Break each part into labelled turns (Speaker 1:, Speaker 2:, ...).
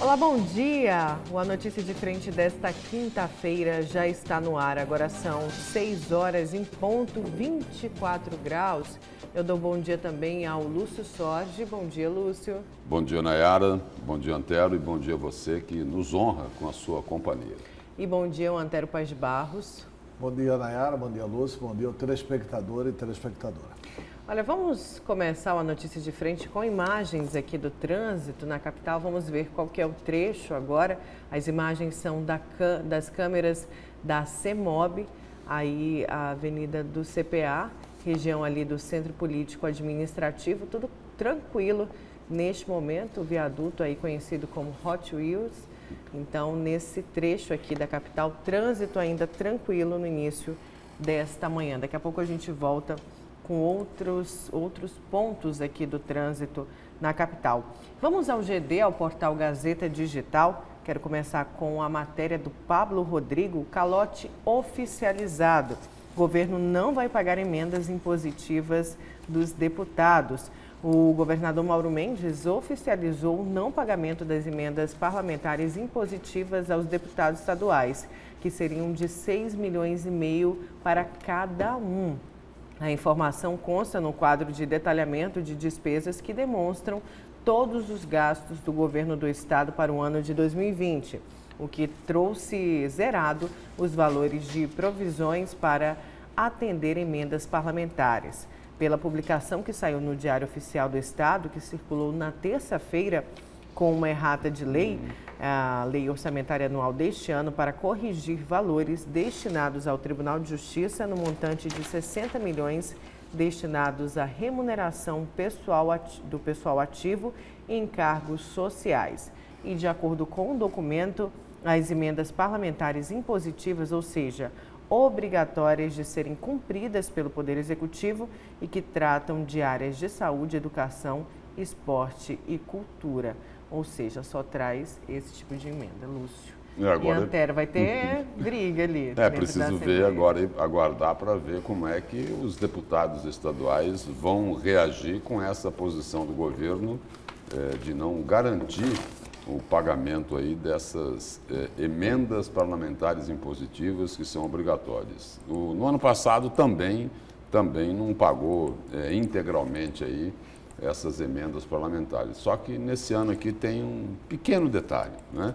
Speaker 1: Olá, bom dia! A notícia de frente desta quinta-feira já está no ar. Agora são 6 horas em ponto, 24 graus. Eu dou bom dia também ao Lúcio Sorge. Bom dia, Lúcio.
Speaker 2: Bom dia, Nayara. Bom dia, Antero. E bom dia a você que nos honra com a sua companhia.
Speaker 1: E bom dia ao Antero Paz de Barros.
Speaker 3: Bom dia, Nayara. Bom dia, Lúcio. Bom dia ao telespectador e telespectadora.
Speaker 1: Olha, vamos começar a notícia de frente com imagens aqui do trânsito na capital. Vamos ver qual que é o trecho agora. As imagens são das câmeras da CEMOB, aí a avenida do CPA, região ali do Centro Político Administrativo, tudo tranquilo neste momento, o viaduto aí conhecido como Hot Wheels. Então, nesse trecho aqui da capital, trânsito ainda tranquilo no início desta manhã. Daqui a pouco a gente volta com outros pontos aqui do trânsito na capital. Vamos ao GD, ao portal Gazeta Digital. Quero começar com a matéria do Pablo Rodrigo, calote oficializado. O governo não vai pagar emendas impositivas dos deputados. O governador Mauro Mendes oficializou o não pagamento das emendas parlamentares impositivas aos deputados estaduais, que seriam de 6,5 milhões para cada um. A informação consta no quadro de detalhamento de despesas que demonstram todos os gastos do governo do estado para o ano de 2020, o que trouxe zerado os valores de provisões para atender emendas parlamentares. Pela publicação que saiu no Diário Oficial do Estado, que circulou na terça-feira com uma errata de lei, a Lei Orçamentária Anual deste ano, para corrigir valores destinados ao Tribunal de Justiça no montante de 60 milhões destinados à remuneração do pessoal ativo em cargos sociais. E, de acordo com o documento, as emendas parlamentares impositivas, ou seja, obrigatórias de serem cumpridas pelo Poder Executivo e que tratam de áreas de saúde, educação, esporte e cultura. Ou seja, só traz esse tipo de emenda, Lúcio. E Antero, vai ter briga ali.
Speaker 2: Preciso ver agora, aguardar para ver como é que os deputados estaduais vão reagir com essa posição do governo de não garantir o pagamento aí dessas emendas parlamentares impositivas que são obrigatórias. No ano passado também não pagou integralmente aí essas emendas parlamentares. Só que nesse ano aqui tem um pequeno detalhe, né?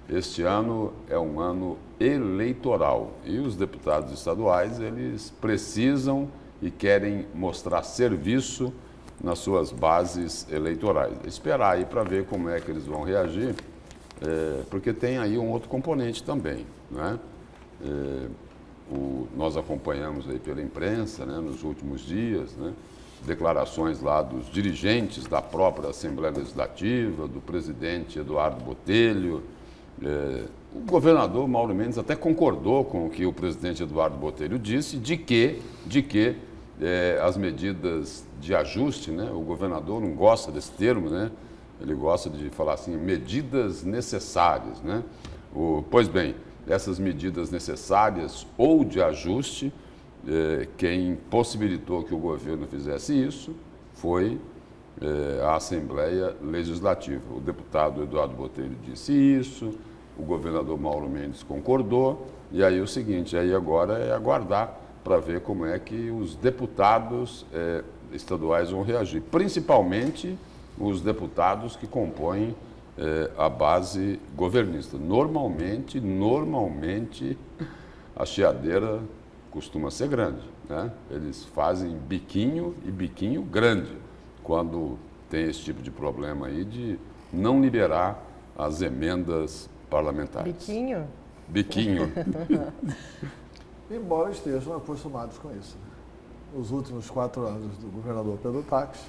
Speaker 2: Este ano é um ano eleitoral e os deputados estaduais, eles precisam e querem mostrar serviço nas suas bases eleitorais. Esperar aí para ver como é que eles vão reagir, porque tem aí um outro componente também, né? Nós acompanhamos aí pela imprensa, né, nos últimos dias, né, declarações lá dos dirigentes da própria Assembleia Legislativa, do presidente Eduardo Botelho. O governador Mauro Mendes até concordou com o que o presidente Eduardo Botelho disse, de que as medidas de ajuste, né, o governador não gosta desse termo, né, ele gosta de falar assim, medidas necessárias, né? Pois bem, essas medidas necessárias ou de ajuste, quem possibilitou que o governo fizesse isso foi a Assembleia Legislativa. O deputado Eduardo Botelho disse isso, o governador Mauro Mendes concordou, e aí o seguinte, aí agora é aguardar para ver como é que os deputados estaduais vão reagir, principalmente os deputados que compõem a base governista. Normalmente, a chiadeira costuma ser grande, né? Eles fazem biquinho e biquinho grande quando tem esse tipo de problema aí de não liberar as emendas parlamentares.
Speaker 1: Biquinho?
Speaker 2: Biquinho.
Speaker 3: Embora estejam acostumados com isso. Os últimos 4 anos do governador Pedro Taques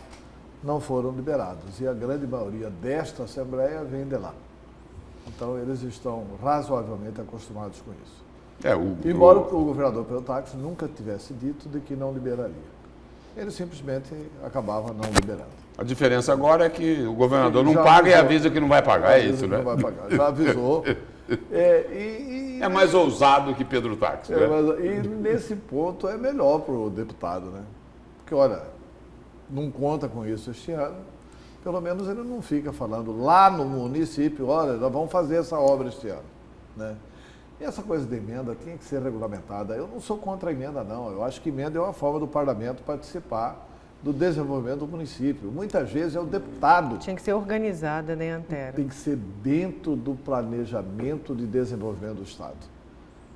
Speaker 3: não foram liberados e a grande maioria desta Assembleia vem de lá. Então, eles estão razoavelmente acostumados com isso. Embora o governador Pedro Taques nunca tivesse dito de que não liberaria. Ele simplesmente acabava não liberando.
Speaker 2: A diferença agora é que o governador não paga e avisa que não vai pagar, é isso, né?
Speaker 3: Não vai pagar. Já avisou.
Speaker 2: É mais ousado que Pedro Taques, né?
Speaker 3: E nesse ponto é melhor para o deputado, né? Porque, olha, não conta com isso este ano, pelo menos ele não fica falando lá no município, olha, nós vamos fazer essa obra este ano, né? E essa coisa de emenda tem que ser regulamentada. Eu não sou contra a emenda, não. Eu acho que emenda é uma forma do parlamento participar do desenvolvimento do município. Muitas vezes é o deputado.
Speaker 1: Tinha que ser organizada, né, Antero?
Speaker 3: Tem que ser dentro do planejamento de desenvolvimento do Estado.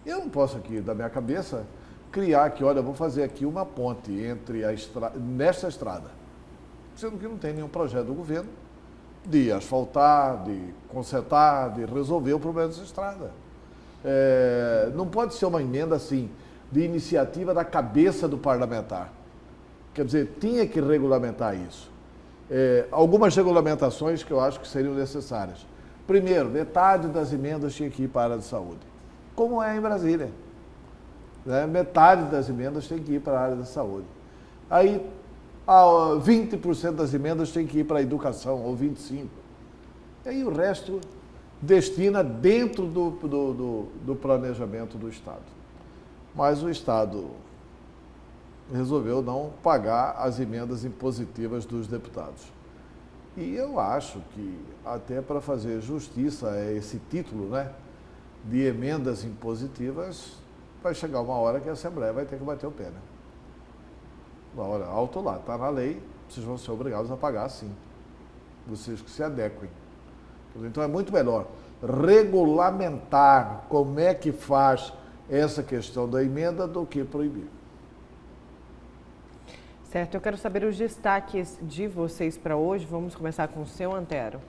Speaker 3: Eu não posso aqui, da minha cabeça, criar que, olha, vou fazer aqui uma ponte entre nesta estrada, sendo que não tem nenhum projeto do governo de asfaltar, de consertar, de resolver o problema dessa estrada. Não pode ser uma emenda assim, de iniciativa da cabeça do parlamentar. Quer dizer, tinha que regulamentar isso. Algumas regulamentações que eu acho que seriam necessárias. Primeiro, metade das emendas tinha que ir para a área de saúde, como é em Brasília. Metade das emendas tem que ir para a área da saúde. Aí, 20% das emendas tem que ir para a educação, ou 25%. E aí o resto destina dentro do planejamento do Estado. Mas o Estado resolveu não pagar as emendas impositivas dos deputados. E eu acho que, até para fazer justiça a esse título, né, de emendas impositivas, vai chegar uma hora que a Assembleia vai ter que bater o pé, né? Uma hora, alto lá, está na lei, vocês vão ser obrigados a pagar sim. Vocês que se adequem. Então é muito melhor regulamentar como é que faz essa questão da emenda do que proibir.
Speaker 1: Certo, eu quero saber os destaques de vocês para hoje. Vamos começar com o seu, Antero.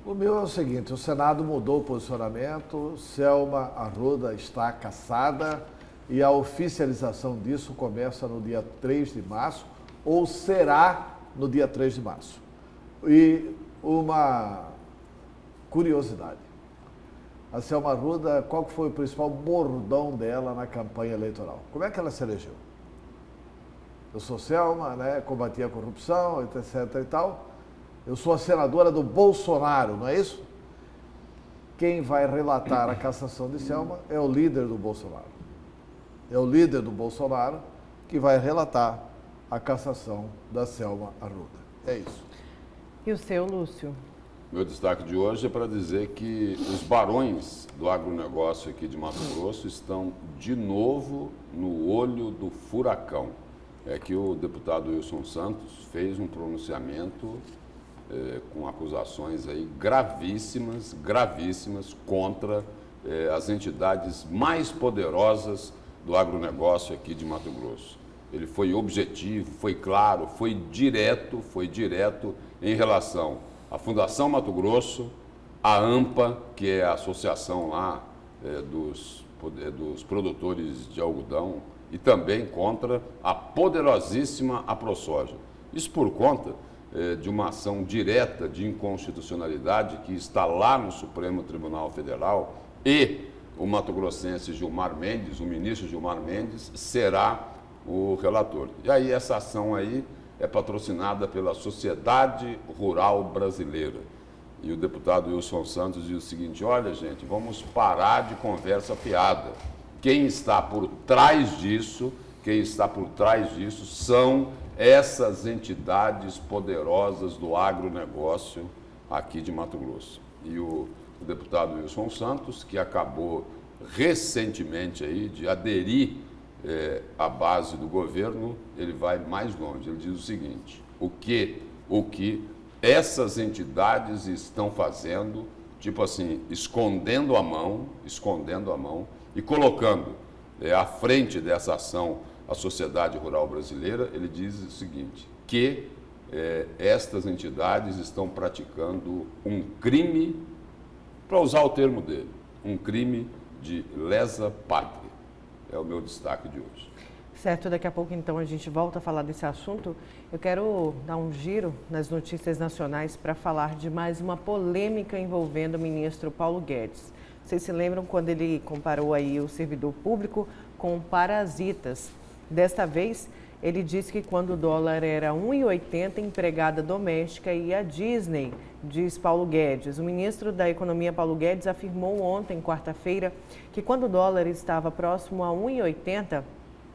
Speaker 3: O meu é o seguinte, o Senado mudou o posicionamento, Selma Arruda está cassada e a oficialização disso começa no dia 3 de março, ou será no dia 3 de março. E uma curiosidade, a Selma Arruda, qual foi o principal bordão dela na campanha eleitoral? Como é que ela se elegeu? Eu sou Selma, né, combati a corrupção, etc e tal. Eu sou a senadora do Bolsonaro, não é isso? Quem vai relatar a cassação de Selma é o líder do Bolsonaro. É o líder do Bolsonaro que vai relatar a cassação da Selma Arruda. É isso.
Speaker 1: E o seu, Lúcio?
Speaker 2: Meu destaque de hoje é para dizer que os barões do agronegócio aqui de Mato Grosso estão de novo no olho do furacão. É que o deputado Wilson Santos fez um pronunciamento com acusações aí gravíssimas contra as entidades mais poderosas do agronegócio aqui de Mato Grosso. Ele foi objetivo, foi claro, foi direto em relação à Fundação Mato Grosso, a AMPA, que é a associação lá dos produtores de algodão, e também contra a poderosíssima AproSoja. Isso por conta de uma ação direta de inconstitucionalidade que está lá no Supremo Tribunal Federal, e o mato-grossense Gilmar Mendes, o ministro Gilmar Mendes, será o relator. E aí essa ação aí é patrocinada pela Sociedade Rural Brasileira. E o deputado Wilson Santos diz o seguinte: olha, gente, vamos parar de conversa fiada. Quem está por trás disso são essas entidades poderosas do agronegócio aqui de Mato Grosso. E o deputado Wilson Santos, que acabou recentemente aí de aderir à base do governo, ele vai mais longe. Ele diz o seguinte: o que essas entidades estão fazendo, tipo assim, escondendo a mão e colocando à frente dessa ação a Sociedade Rural Brasileira. Ele diz o seguinte, que estas entidades estão praticando um crime, para usar o termo dele, um crime de lesa pátria. É o meu destaque de hoje.
Speaker 1: Certo, daqui a pouco então a gente volta a falar desse assunto. Eu quero dar um giro nas notícias nacionais para falar de mais uma polêmica envolvendo o ministro Paulo Guedes. Vocês se lembram quando ele comparou aí o servidor público com parasitas? Desta vez, ele disse que quando o dólar era 1,80, empregada doméstica ia à Disney, diz Paulo Guedes. O ministro da Economia, Paulo Guedes, afirmou ontem, quarta-feira, que quando o dólar estava próximo a 1,80,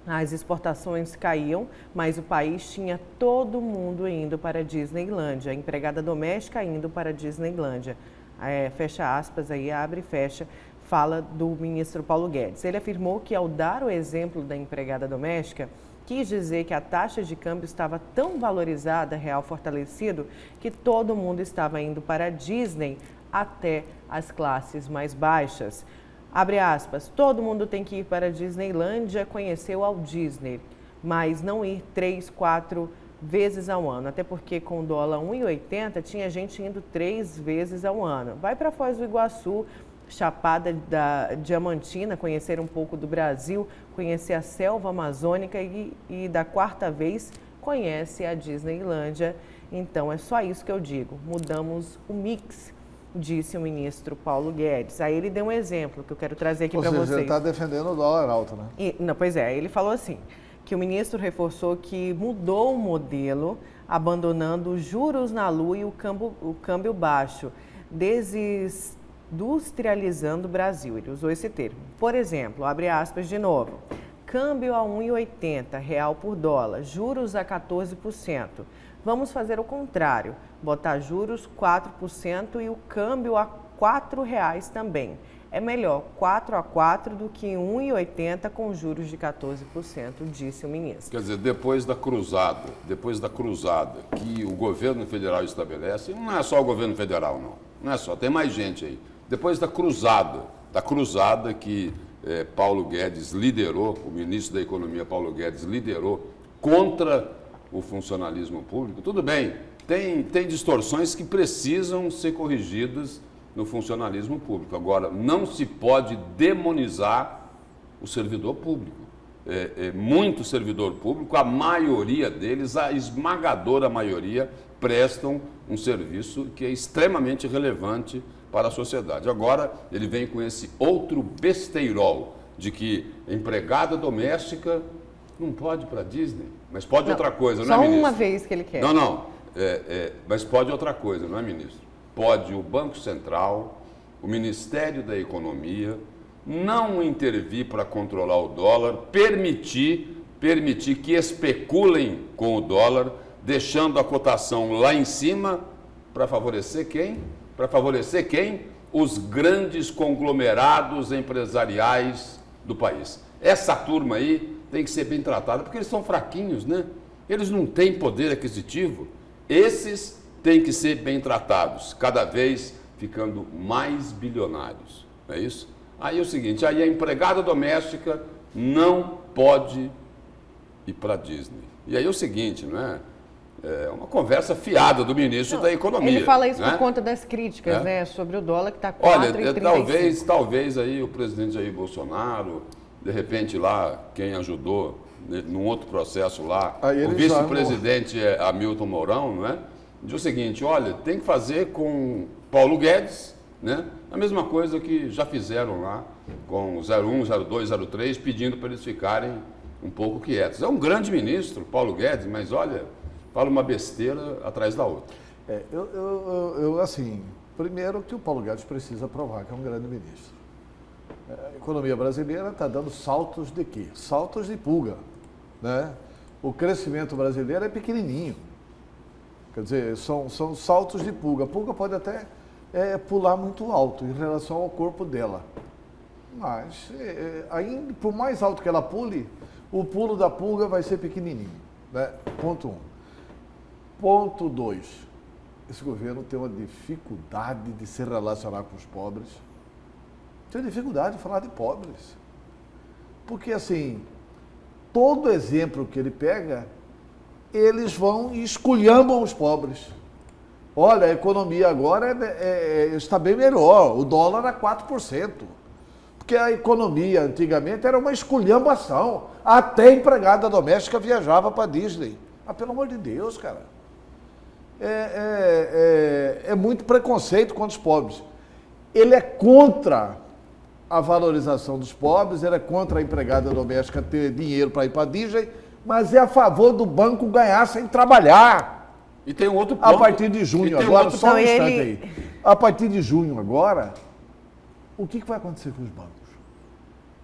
Speaker 1: As exportações caíam, mas o país tinha todo mundo indo para a Disneylândia, a empregada doméstica indo para a Disneylândia. Fecha aspas, aí abre e fecha, fala do ministro Paulo Guedes. Ele afirmou que, ao dar o exemplo da empregada doméstica, quis dizer que a taxa de câmbio estava tão valorizada, real fortalecido, que todo mundo estava indo para a Disney, até as classes mais baixas. Abre aspas, todo mundo tem que ir para a Disneylândia conhecer o Walt Disney, mas não ir 3, 4 vezes ao ano, até porque com o dólar 1,80 tinha gente indo 3 vezes ao ano. Vai para Foz do Iguaçu, Chapada da Diamantina, conhecer um pouco do Brasil, conhecer a selva amazônica e da quarta vez conhece a Disneylândia. Então é só isso que eu digo, mudamos o mix, disse o ministro Paulo Guedes. Aí ele deu um exemplo que eu quero trazer aqui para vocês.
Speaker 3: Ele está defendendo o dólar alto, né?
Speaker 1: Pois é, ele falou assim, que o ministro reforçou que mudou o modelo, abandonando os juros na lua e o câmbio baixo, desindustrializando o Brasil. Ele usou esse termo. Por exemplo, abre aspas de novo, câmbio a 1,80 real por dólar, juros a 14%. Vamos fazer o contrário, botar juros 4% e o câmbio a R$4 também. É melhor 4 a 4 do que 1,80 com juros de 14%, disse o ministro.
Speaker 2: Quer dizer, depois da cruzada que o governo federal estabelece, não é só o governo federal, não é só, tem mais gente aí. Depois da cruzada que Paulo Guedes liderou, o ministro da Economia Paulo Guedes liderou contra o funcionalismo público, tudo bem, tem distorções que precisam ser corrigidas no funcionalismo público. Agora, não se pode demonizar o servidor público. Muito servidor público, a maioria deles, a esmagadora maioria, prestam um serviço que é extremamente relevante para a sociedade. Agora, ele vem com esse outro besteirol de que empregada doméstica não pode ir para a Disney, mas pode outra coisa, não é, ministro?
Speaker 1: Só uma vez que ele quer.
Speaker 2: Não, mas pode outra coisa, não é, ministro? Pode o Banco Central, o Ministério da Economia, não intervir para controlar o dólar, permitir que especulem com o dólar, deixando a cotação lá em cima, para favorecer quem? Para favorecer quem? Os grandes conglomerados empresariais do país. Essa turma aí tem que ser bem tratada, porque eles são fraquinhos, né? Eles não têm poder aquisitivo. Esses têm que ser bem tratados, cada vez ficando mais bilionários, não é isso? Aí é o seguinte, aí a empregada doméstica não pode ir para a Disney. E aí é o seguinte, não é? É uma conversa fiada do ministro da Economia.
Speaker 1: Ele fala isso
Speaker 2: né?
Speaker 1: por conta das críticas, né, sobre o dólar que está 4,35.
Speaker 2: Olha, talvez aí o presidente Jair Bolsonaro, de repente lá, quem ajudou num outro processo lá, o vice-presidente Hamilton Mourão, não é? Diz o seguinte, olha, tem que fazer com Paulo Guedes, né? A mesma coisa que já fizeram lá com 01, 02, 03, pedindo para eles ficarem um pouco quietos. É um grande ministro, Paulo Guedes, mas olha, fala uma besteira atrás da outra.
Speaker 3: Assim, primeiro que o Paulo Guedes precisa provar que é um grande ministro. A economia brasileira está dando saltos de quê? Saltos de pulga, né? O crescimento brasileiro é pequenininho. Quer dizer, são saltos de pulga. A pulga pode até pular muito alto em relação ao corpo dela. Mas, ainda, por mais alto que ela pule, o pulo da pulga vai ser pequenininho. Né? Ponto 1. Ponto 2. Esse governo tem uma dificuldade de se relacionar com os pobres. Tem dificuldade de falar de pobres. Porque, assim, todo exemplo que ele pega, eles vão e esculhambam os pobres. Olha, a economia agora está bem melhor, o dólar a 4%. Porque a economia antigamente era uma esculhambação. Até a empregada doméstica viajava para a Disney. Ah, pelo amor de Deus, cara. É muito preconceito contra os pobres. Ele é contra a valorização dos pobres, ele é contra a empregada doméstica ter dinheiro para ir para a Disney, mas é a favor do banco ganhar sem trabalhar.
Speaker 2: E tem um outro ponto.
Speaker 3: A partir de junho agora, só um instante aí. A partir de junho agora, o que vai acontecer com os bancos?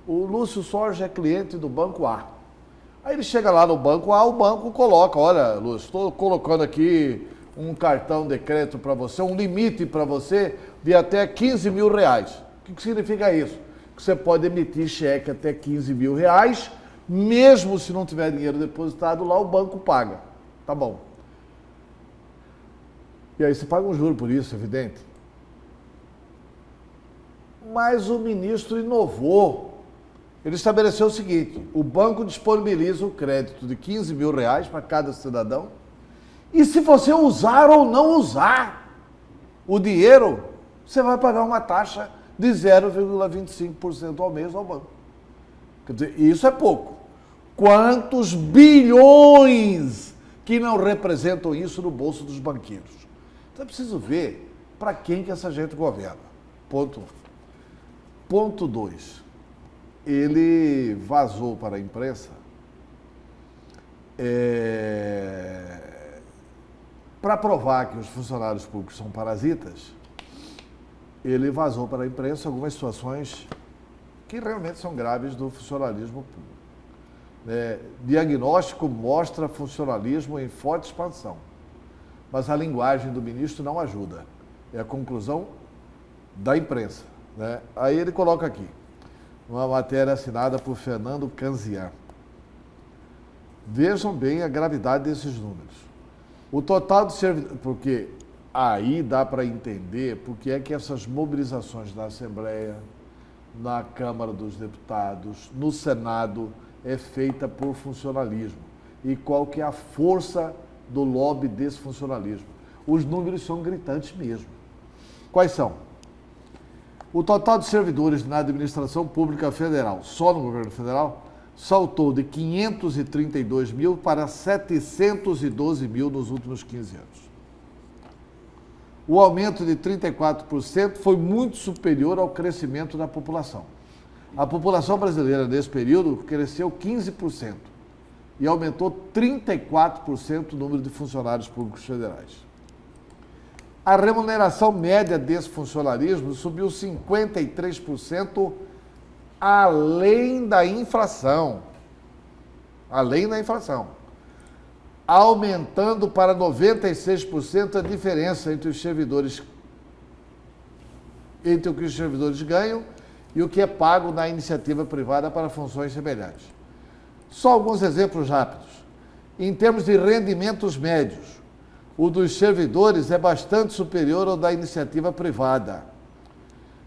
Speaker 3: O Lúcio Sorge é cliente do Banco A. Aí ele chega lá no banco, o banco coloca, olha, Lúcio, estou colocando aqui um cartão de crédito para você, um limite para você de até 15 mil reais. O que significa isso? Que você pode emitir cheque até 15 mil reais, mesmo se não tiver dinheiro depositado lá, o banco paga. Tá bom. E aí você paga um juro por isso, evidente. Mas o ministro inovou. Ele estabeleceu o seguinte: o banco disponibiliza o crédito de 15 mil reais para cada cidadão, e se você usar ou não usar o dinheiro, você vai pagar uma taxa de 0,25% ao mês ao banco. Quer dizer, isso é pouco. Quantos bilhões que não representam isso no bolso dos banqueiros? Então é preciso ver para quem que essa gente governa. Ponto 1. Ponto 2. Ele vazou para a imprensa para provar que os funcionários públicos são parasitas. Ele vazou para a imprensa algumas situações que realmente são graves do funcionalismo público. Diagnóstico mostra funcionalismo em forte expansão, mas a linguagem do ministro não ajuda. É a conclusão da imprensa. Aí ele coloca aqui uma matéria assinada por Fernando Canzian. Vejam bem a gravidade desses números. O total de servidores... Porque aí dá para entender por que é que essas mobilizações na Assembleia, na Câmara dos Deputados, no Senado, é feita por funcionalismo. E qual que é a força do lobby desse funcionalismo? Os números são gritantes mesmo. Quais são? O total de servidores na administração pública federal, só no governo federal, saltou de 532 mil para 712 mil nos últimos 15 anos. O aumento de 34% foi muito superior ao crescimento da população. A população brasileira nesse período cresceu 15% e aumentou 34% o número de funcionários públicos federais. A remuneração média desse funcionalismo subiu 53% além da inflação. Além da inflação. Aumentando para 96% a diferença entre os servidores, entre o que os servidores ganham e o que é pago na iniciativa privada para funções semelhantes. Só alguns exemplos rápidos. Em termos de rendimentos médios, o dos servidores é bastante superior ao da iniciativa privada.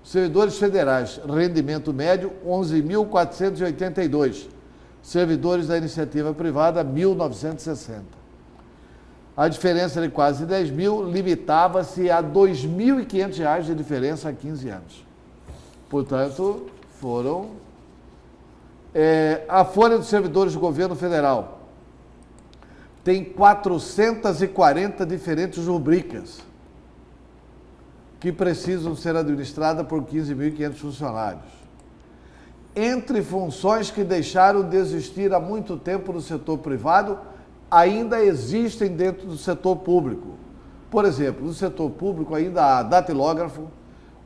Speaker 3: Servidores federais, rendimento médio, 11.482. Servidores da iniciativa privada, 1.960. A diferença de quase 10 mil limitava-se a R$ 2.500 de diferença há 15 anos. Portanto, foram... a folha dos servidores do governo federal tem 440 diferentes rubricas que precisam ser administradas por 15.500 funcionários. Entre funções que deixaram de existir há muito tempo no setor privado, ainda existem dentro do setor público. Por exemplo, no setor público ainda há datilógrafo,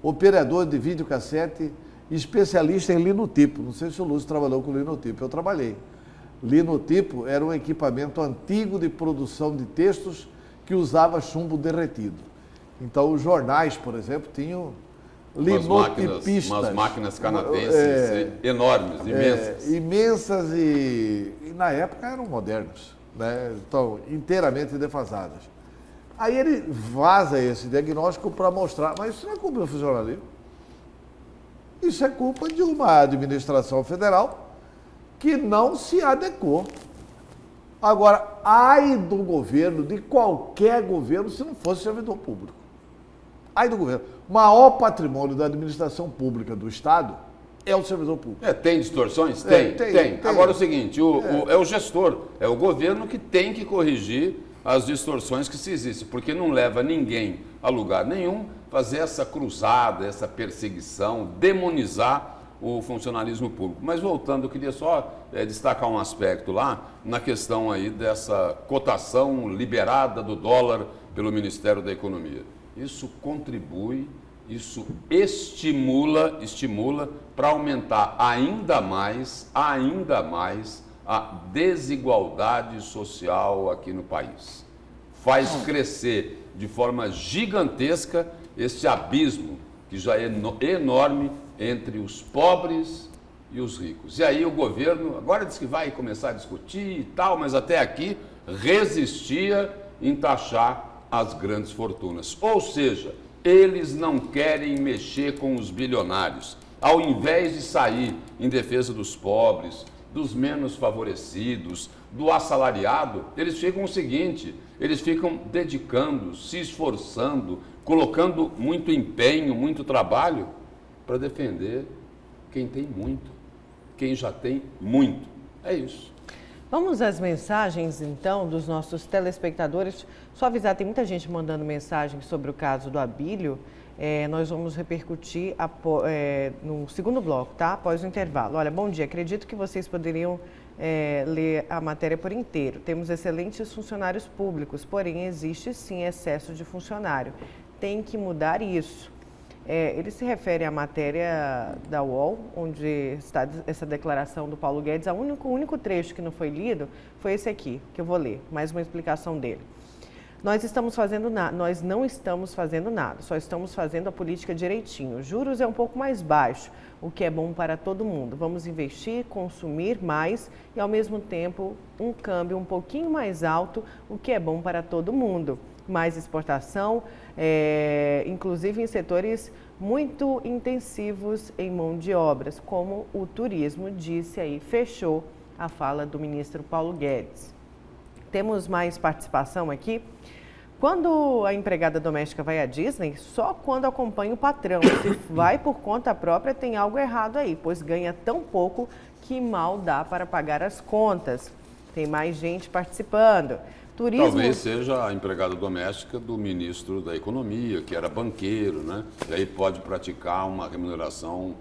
Speaker 3: operador de videocassete, especialista em linotipo. Não sei se o Lúcio trabalhou com linotipo, eu trabalhei. Linotipo era um equipamento antigo de produção de textos que usava chumbo derretido. Então, os jornais, por exemplo, tinham linotipistas.
Speaker 2: Umas máquinas canadenses enormes, imensas.
Speaker 3: Imensas e na época eram modernas, né? Então, inteiramente defasadas. Aí ele vaza esse diagnóstico para mostrar, mas isso não é culpa do funcionalismo. Isso é culpa de uma administração federal que não se adequou. Agora, ai do governo, de qualquer governo, se não fosse servidor público. Ai do governo. O maior patrimônio da administração pública do Estado é o servidor público.
Speaker 2: Tem distorções? Tem. Agora é o seguinte, é o gestor, é o governo que tem que corrigir as distorções que se existem, porque não leva ninguém a lugar nenhum fazer essa cruzada, essa perseguição, demonizar o funcionalismo público. Mas voltando, eu queria só destacar um aspecto lá, na questão aí dessa cotação liberada do dólar pelo Ministério da Economia. Isso contribui, isso estimula para aumentar ainda mais a desigualdade social aqui no país. Faz crescer de forma gigantesca esse abismo que já é enorme entre os pobres e os ricos. E aí o governo agora diz que vai começar a discutir e tal, mas até aqui resistia em taxar as grandes fortunas. Ou seja, eles não querem mexer com os bilionários. Ao invés de sair em defesa dos pobres, dos menos favorecidos, do assalariado, eles ficam o seguinte, eles ficam dedicando, se esforçando, colocando muito empenho, muito trabalho para defender quem tem muito, quem já tem muito. É isso.
Speaker 1: Vamos às mensagens, então, dos nossos telespectadores. Só avisar, tem muita gente mandando mensagem sobre o caso do Abílio. Nós vamos repercutir no segundo bloco, tá? Após o intervalo. Olha, bom dia. Acredito que vocês poderiam ler a matéria por inteiro. Temos excelentes funcionários públicos, porém existe sim excesso de funcionário. Tem que mudar isso. Ele se refere à matéria da UOL, onde está essa declaração do Paulo Guedes. O único trecho que não foi lido foi esse aqui, que eu vou ler, mais uma explicação dele. Nós não estamos fazendo nada, só estamos fazendo a política direitinho. Juros é um pouco mais baixo, o que é bom para todo mundo. Vamos investir, consumir mais e, ao mesmo tempo, um câmbio um pouquinho mais alto, o que é bom para todo mundo. Mais exportação, inclusive em setores muito intensivos em mão de obras, como o turismo, disse aí, fechou a fala do ministro Paulo Guedes. Temos mais participação aqui. Quando a empregada doméstica vai à Disney, só quando acompanha o patrão. Se vai por conta própria, tem algo errado aí, pois ganha tão pouco que mal dá para pagar as contas. Tem mais gente participando. Turismo...
Speaker 2: Talvez seja a empregada doméstica do ministro da Economia, que era banqueiro, né? E aí pode praticar uma remuneração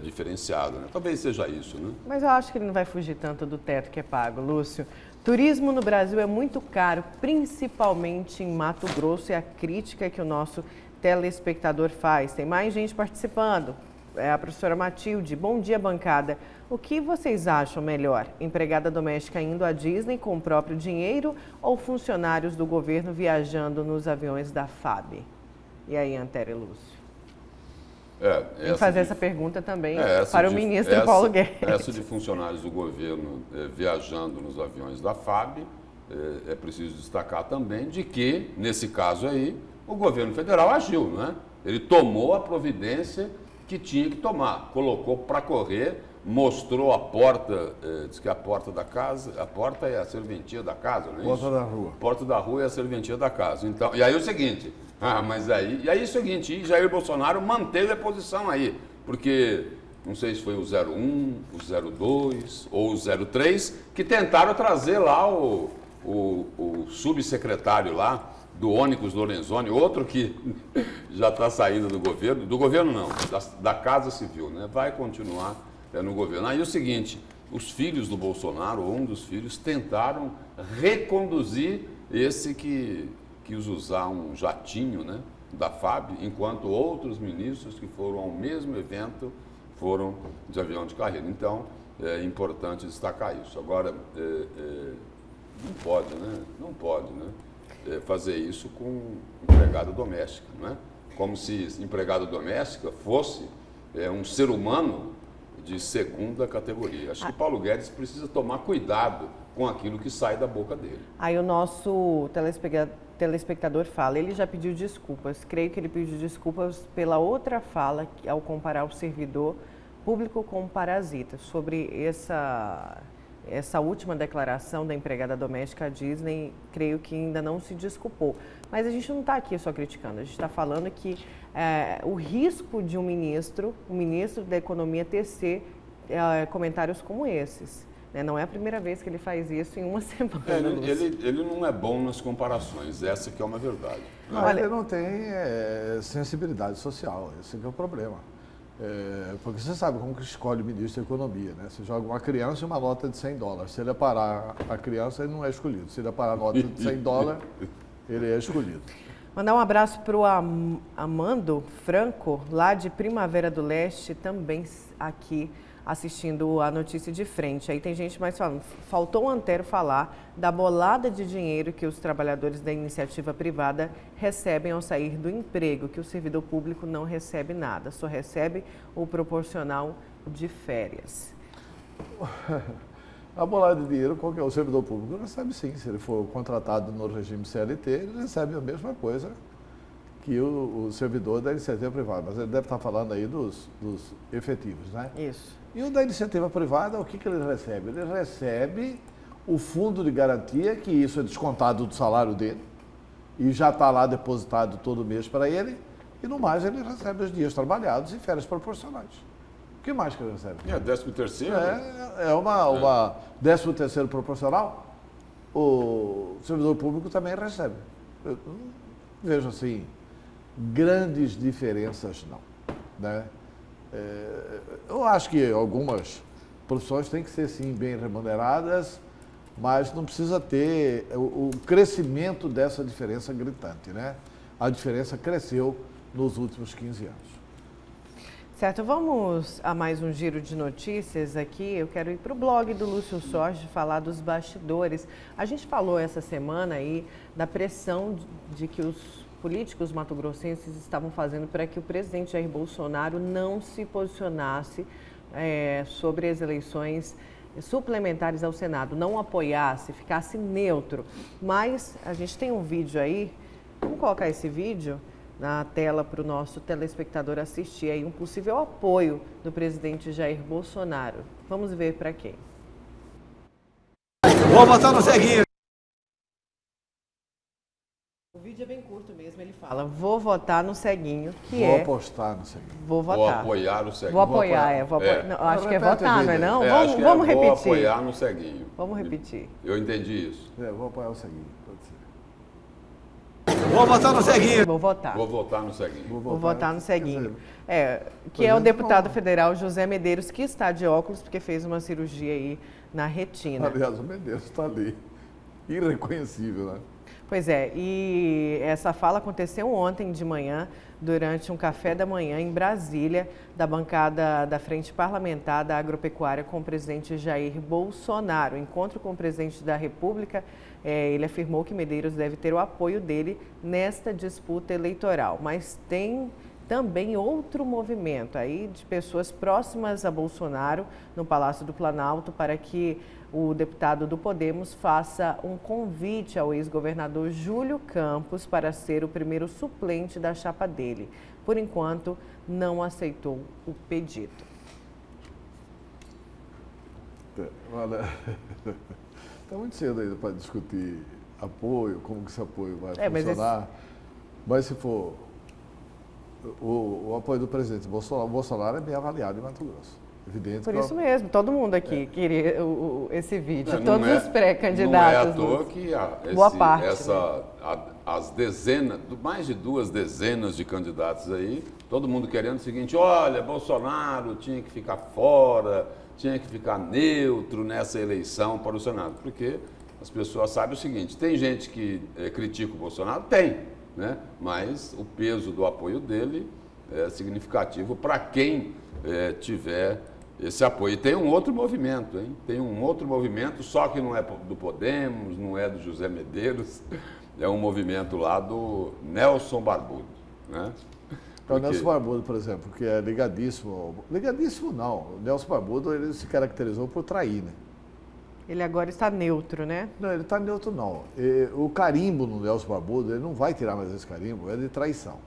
Speaker 2: diferenciada, né? Talvez seja isso, né?
Speaker 1: Mas eu acho que ele não vai fugir tanto do teto que é pago, Lúcio. Turismo no Brasil é muito caro, principalmente em Mato Grosso, é a crítica que o nosso telespectador faz. Tem mais gente participando. A professora Matilde, bom dia, bancada. O que vocês acham melhor? Empregada doméstica indo à Disney com o próprio dinheiro ou funcionários do governo viajando nos aviões da FAB? E aí, Antério e Lúcio? Vou fazer essa pergunta também para o ministro Paulo Guedes.
Speaker 2: Essa de funcionários do governo viajando nos aviões da FAB, é preciso destacar também de que, nesse caso aí, o governo federal agiu, né? Ele tomou a providência que tinha que tomar, colocou para correr, mostrou a porta, diz que a porta da casa, a porta é a serventia da casa, não é isso?
Speaker 3: Porta da rua.
Speaker 2: Porta da rua é a serventia da casa. Então, e aí o seguinte, é o seguinte, e Jair Bolsonaro manteve a posição aí, porque não sei se foi o 01, o 02 ou o 03, que tentaram trazer lá o subsecretário lá, do Onyx Lorenzoni, outro que já está saindo do governo não, da Casa Civil, né? Vai continuar no governo. Aí o seguinte, os filhos do Bolsonaro, ou um dos filhos, tentaram reconduzir esse que quis usar um jatinho, né, da FAB, enquanto outros ministros que foram ao mesmo evento foram de avião de carreira. Então, é importante destacar isso. Agora, não pode, né? Não pode, né? Fazer isso com empregada doméstica, não é? Como se empregada doméstica fosse um ser humano de segunda categoria. Acho que Paulo Guedes precisa tomar cuidado com aquilo que sai da boca dele.
Speaker 1: Aí o nosso telespectador fala, ele já pediu desculpas, creio que ele pediu desculpas pela outra fala, ao comparar o servidor público com o parasita, sobre essa última declaração da empregada doméstica à Disney, creio que ainda não se desculpou. Mas a gente não está aqui só criticando, a gente está falando que o risco de um ministro da Economia tecer comentários como esses. Né? Não é a primeira vez que ele faz isso em uma semana.
Speaker 2: Ele não é bom nas comparações, essa que é uma verdade.
Speaker 3: Não, olha, ele não tem sensibilidade social, esse que é o problema. Porque você sabe como que escolhe o ministro da Economia, né? Você joga uma criança e uma nota de $100. Se ele parar a criança, ele não é escolhido. Se ele parar a nota de $100, ele é escolhido.
Speaker 1: Mandar um abraço para o Amando Franco, lá de Primavera do Leste, também aqui assistindo a notícia de frente. Aí tem gente mais falando, faltou o Antero falar da bolada de dinheiro que os trabalhadores da iniciativa privada recebem ao sair do emprego, que o servidor público não recebe nada, só recebe o proporcional de férias.
Speaker 3: A bolada de dinheiro, qualquer o servidor público recebe sim. Se ele for contratado no regime CLT, ele recebe a mesma coisa que o servidor da iniciativa privada. Mas ele deve estar falando aí dos efetivos, né?
Speaker 1: Isso.
Speaker 3: E o da iniciativa privada, o que ele recebe? Ele recebe o fundo de garantia, que isso é descontado do salário dele, e já está lá depositado todo mês para ele, e no mais ele recebe os dias trabalhados e férias proporcionais. O que mais que ele recebe?
Speaker 2: 13º.
Speaker 3: É uma 13º proporcional. O servidor público também recebe. Eu não vejo assim grandes diferenças, não. Né? Eu acho que algumas profissões têm que ser, sim, bem remuneradas, mas não precisa ter o crescimento dessa diferença gritante, né? A diferença cresceu nos últimos 15 anos.
Speaker 1: Certo, vamos a mais um giro de notícias aqui. Eu quero ir para o blog do Lúcio Sorge falar dos bastidores. A gente falou essa semana aí da pressão de que os políticos mato-grossenses estavam fazendo para que o presidente Jair Bolsonaro não se posicionasse sobre as eleições suplementares ao Senado, não apoiasse, ficasse neutro. Mas a gente tem um vídeo aí, vamos colocar esse vídeo na tela para o nosso telespectador assistir aí um possível apoio do presidente Jair Bolsonaro. Vamos ver para quem.
Speaker 4: Vou votar no ceguinho.
Speaker 1: O vídeo é bem curto mesmo, ele fala, vou votar no ceguinho,
Speaker 3: Vou apostar no ceguinho.
Speaker 1: Vou votar.
Speaker 2: Vou apoiar o ceguinho.
Speaker 1: Vou apoiar. Não, acho que é votar, não é não? Vamos repetir.
Speaker 2: Vou apoiar no ceguinho.
Speaker 1: Vamos repetir.
Speaker 2: Eu entendi isso.
Speaker 3: Vou apoiar o ceguinho, pode ser.
Speaker 4: Vou votar no ceguinho.
Speaker 1: Vou votar.
Speaker 2: Vou votar no ceguinho.
Speaker 1: Vou votar no ceguinho. Que é o deputado federal José Medeiros, que está de óculos porque fez uma cirurgia aí na retina.
Speaker 3: Aliás, o Medeiros está ali. Irreconhecível, né?
Speaker 1: Pois é, e essa fala aconteceu ontem de manhã, durante um café da manhã em Brasília, da bancada da Frente Parlamentar da Agropecuária com o presidente Jair Bolsonaro. Encontro com o presidente da República, ele afirmou que Medeiros deve ter o apoio dele nesta disputa eleitoral, mas tem também outro movimento aí de pessoas próximas a Bolsonaro no Palácio do Planalto para que o deputado do Podemos faça um convite ao ex-governador Júlio Campos para ser o primeiro suplente da chapa dele. Por enquanto, não aceitou o pedido.
Speaker 3: Olha, está muito cedo ainda para discutir apoio, como que esse apoio vai funcionar. Mas se for o apoio do presidente Bolsonaro, o Bolsonaro é bem avaliado em Mato Grosso. Evidente.
Speaker 1: Por isso mesmo, todo mundo aqui queria esse vídeo,
Speaker 2: Não,
Speaker 1: todos
Speaker 2: não é,
Speaker 1: os pré-candidatos.
Speaker 2: Não é à toa que
Speaker 1: boa parte,
Speaker 2: as dezenas, mais de 2 dezenas de candidatos aí, todo mundo querendo o seguinte, olha, Bolsonaro tinha que ficar fora, tinha que ficar neutro nessa eleição para o Senado, porque as pessoas sabem o seguinte, tem gente que critica o Bolsonaro? Tem, né? Mas o peso do apoio dele é significativo para quem tiver esse apoio. E tem um outro movimento, hein? Tem um outro movimento, só que não é do Podemos, não é do José Medeiros, é um movimento lá do Nelson Barbudo, né?
Speaker 3: O Nelson Barbudo, por exemplo, que é ligadíssimo. Ligadíssimo não. O Nelson Barbudo, ele se caracterizou por trair, né?
Speaker 1: Ele agora está neutro, né?
Speaker 3: Não, ele está neutro não. O carimbo no Nelson Barbudo, ele não vai tirar mais esse carimbo, é de traição.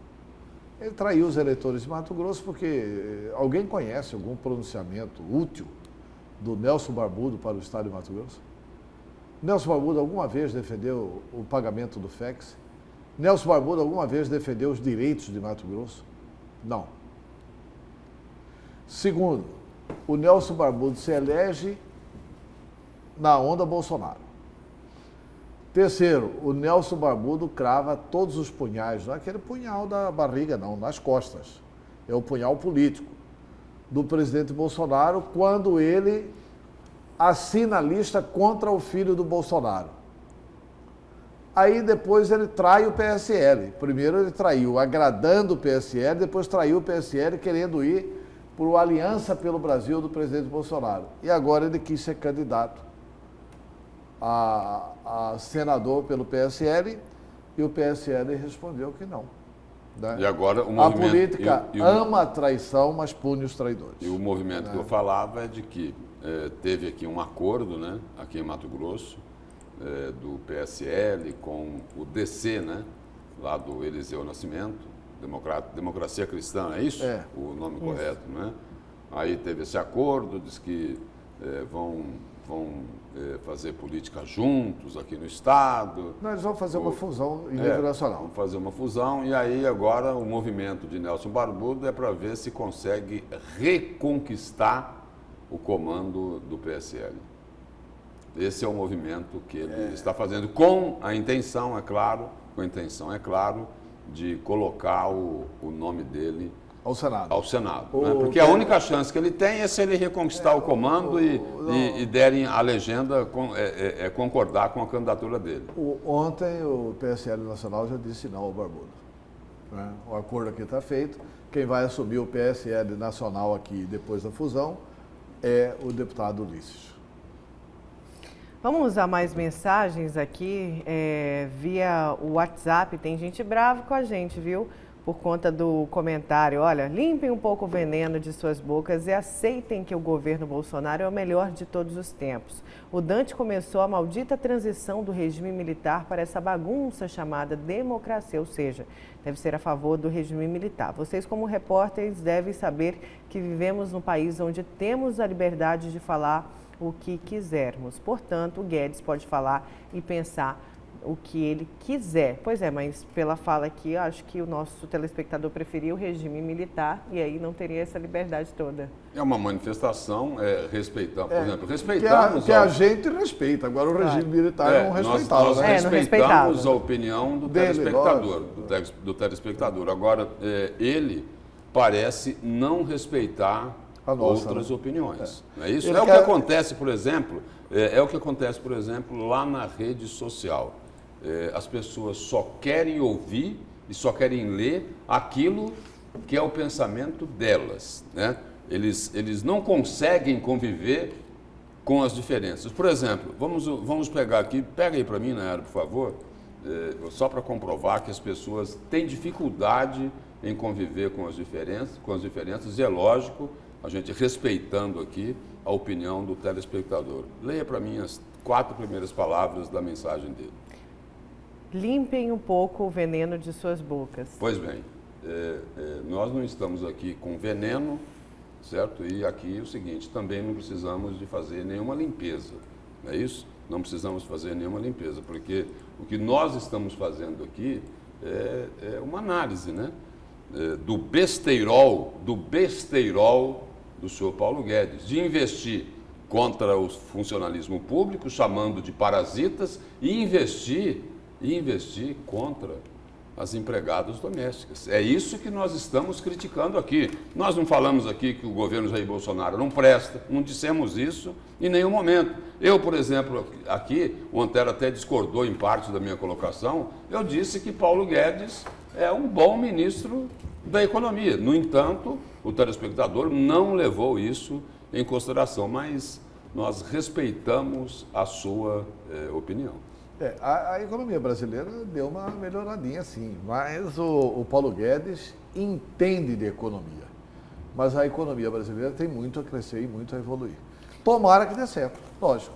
Speaker 3: Ele traiu os eleitores de Mato Grosso porque alguém conhece algum pronunciamento útil do Nelson Barbudo para o estado de Mato Grosso? Nelson Barbudo alguma vez defendeu o pagamento do FEX? Nelson Barbudo alguma vez defendeu os direitos de Mato Grosso? Não. Segundo, o Nelson Barbudo se elege na onda Bolsonaro. Terceiro, o Nelson Barbudo crava todos os punhais, não é aquele punhal da barriga não, nas costas. É o punhal político do presidente Bolsonaro quando ele assina a lista contra o filho do Bolsonaro. Aí depois ele trai o PSL. Primeiro ele traiu agradando o PSL, depois traiu o PSL querendo ir por Aliança pelo Brasil do presidente Bolsonaro. E agora ele quis ser candidato a senador pelo PSL e o PSL respondeu que não. Né?
Speaker 2: E agora o
Speaker 3: A
Speaker 2: movimento...
Speaker 3: política ama a traição, mas pune os traidores.
Speaker 2: E o movimento que eu falava é de que teve aqui um acordo, né, aqui em Mato Grosso, do PSL com o DC, né, lá do Eliseu Nascimento, Democracia Cristã, é isso?
Speaker 3: É.
Speaker 2: O nome correto, né? Aí teve esse acordo, diz que vão fazer política juntos aqui no Estado.
Speaker 3: Não, eles vão fazer uma fusão em nível nacional.
Speaker 2: Vão fazer uma fusão e aí agora o movimento de Nelson Barbudo é para ver se consegue reconquistar o comando do PSL. Esse é o movimento que ele está fazendo com a intenção, é claro, de colocar o nome dele
Speaker 3: Ao Senado.
Speaker 2: Né? Porque a única chance que ele tem é se ele reconquistar o comando e derem a legenda, concordar com a candidatura dele.
Speaker 3: Ontem o PSL Nacional já disse não ao Barbudo. Né? O acordo aqui está feito. Quem vai assumir o PSL Nacional aqui depois da fusão é o deputado Ulisses.
Speaker 1: Vamos usar mais mensagens aqui via o WhatsApp. Tem gente brava com a gente, viu? Por conta do comentário. Olha, limpem um pouco o veneno de suas bocas e aceitem que o governo Bolsonaro é o melhor de todos os tempos. O Dante começou a maldita transição do regime militar para essa bagunça chamada democracia, ou seja, deve ser a favor do regime militar. Vocês, como repórteres, devem saber que vivemos num país onde temos a liberdade de falar o que quisermos. Portanto, o Guedes pode falar e pensar o que ele quiser. Pois é, mas pela fala aqui, eu acho que o nosso telespectador preferia o regime militar e aí não teria essa liberdade toda.
Speaker 2: É uma manifestação, respeitamos, por exemplo, respeitamos...
Speaker 3: Que a gente respeita, agora o regime militar não respeitava.
Speaker 2: Nós respeitamos a opinião do telespectador,
Speaker 3: dele,
Speaker 2: do telespectador. Agora, ele parece não respeitar outras opiniões. Não é isso? É o que acontece, por exemplo, lá na rede social. As pessoas só querem ouvir e só querem ler aquilo que é o pensamento delas, né? Eles não conseguem conviver com as diferenças. Por exemplo, vamos pegar aqui, pega aí para mim, Nayara, por favor, só para comprovar que as pessoas têm dificuldade em conviver com as diferenças, e é lógico, a gente respeitando aqui a opinião do telespectador. Leia para mim as 4 primeiras palavras da mensagem dele.
Speaker 1: Limpem um pouco o veneno de suas bocas.
Speaker 2: Pois bem, nós não estamos aqui com veneno, certo? E aqui é o seguinte, também não precisamos de fazer nenhuma limpeza, não é isso? Não precisamos fazer nenhuma limpeza, porque o que nós estamos fazendo aqui é uma análise, né? Do besteirol do senhor Paulo Guedes, de investir contra o funcionalismo público, chamando de parasitas, e investir contra as empregadas domésticas. É isso que nós estamos criticando aqui. Nós não falamos aqui que o governo Jair Bolsonaro não presta, não dissemos isso em nenhum momento. Eu, por exemplo, aqui, o Antero até discordou em parte da minha colocação, eu disse que Paulo Guedes é um bom ministro da economia. No entanto, o telespectador não levou isso em consideração, mas nós respeitamos a sua opinião.
Speaker 3: A economia brasileira deu uma melhoradinha, sim, mas o Paulo Guedes entende de economia. Mas a economia brasileira tem muito a crescer e muito a evoluir. Tomara que dê certo, lógico.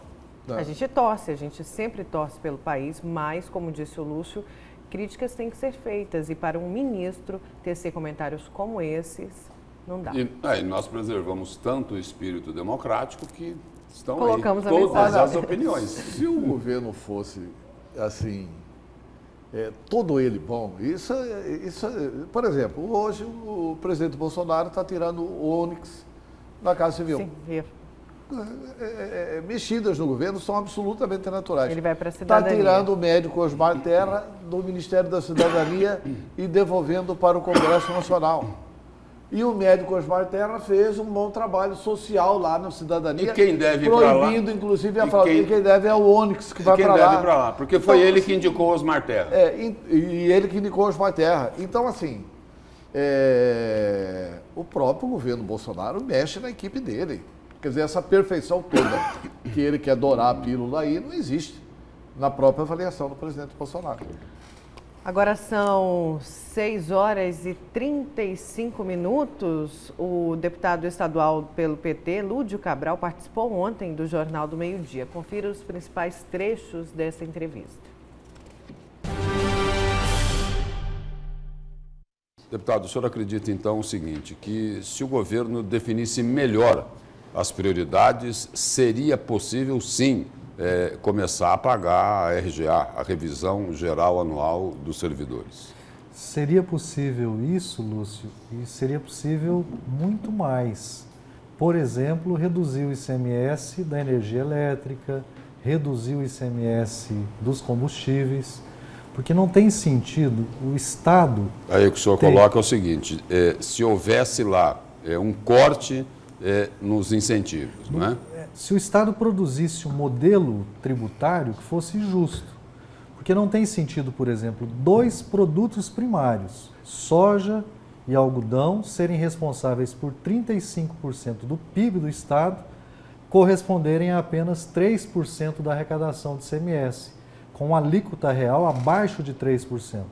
Speaker 3: Né?
Speaker 1: A gente sempre torce pelo país, mas, como disse o Lúcio, críticas têm que ser feitas e para um ministro tecer comentários como esses, não dá.
Speaker 2: E nós preservamos tanto o espírito democrático que estão
Speaker 1: colocamos
Speaker 2: aí todas as opiniões.
Speaker 3: Se o governo fosse assim, todo ele bom, isso, por exemplo, hoje o presidente Bolsonaro está tirando o Onix da Casa Civil.
Speaker 1: Sim,
Speaker 3: mexidas no governo são absolutamente naturais.
Speaker 1: Ele vai para a cidadania.
Speaker 3: Está tirando o médico Osmar Terra do Ministério da Cidadania e devolvendo para o Congresso Nacional. E o médico Osmar Terra fez um bom trabalho social lá na cidadania.
Speaker 2: E quem deve ir para lá?
Speaker 3: Proibindo, inclusive, a fraude. E quem deve é o Onix que vai para lá.
Speaker 2: Quem deve ir para lá, porque foi ele que indicou Osmar Terra.
Speaker 3: E ele que indicou Osmar Terra. Então, assim, o próprio governo Bolsonaro mexe na equipe dele. Quer dizer, essa perfeição toda que ele quer dourar a pílula aí não existe na própria avaliação do presidente Bolsonaro.
Speaker 1: Agora são 6 horas e 35 minutos. O deputado estadual pelo PT, Lúdio Cabral, participou ontem do Jornal do Meio-Dia. Confira os principais trechos dessa entrevista.
Speaker 2: Deputado, o senhor acredita então o seguinte, que se o governo definisse melhor as prioridades, seria possível sim começar a pagar a RGA, a Revisão Geral Anual dos Servidores?
Speaker 5: Seria possível isso, Lúcio, e seria possível muito mais. Por exemplo, reduzir o ICMS da energia elétrica, reduzir o ICMS dos combustíveis, porque não tem sentido o Estado...
Speaker 2: Aí o que o senhor coloca é o seguinte, se houvesse lá um corte nos incentivos, não é?
Speaker 5: Se o Estado produzisse um modelo tributário que fosse justo, porque não tem sentido, por exemplo, 2 produtos primários, soja e algodão, serem responsáveis por 35% do PIB do Estado, corresponderem a apenas 3% da arrecadação de ICMS, com alíquota real abaixo de 3%,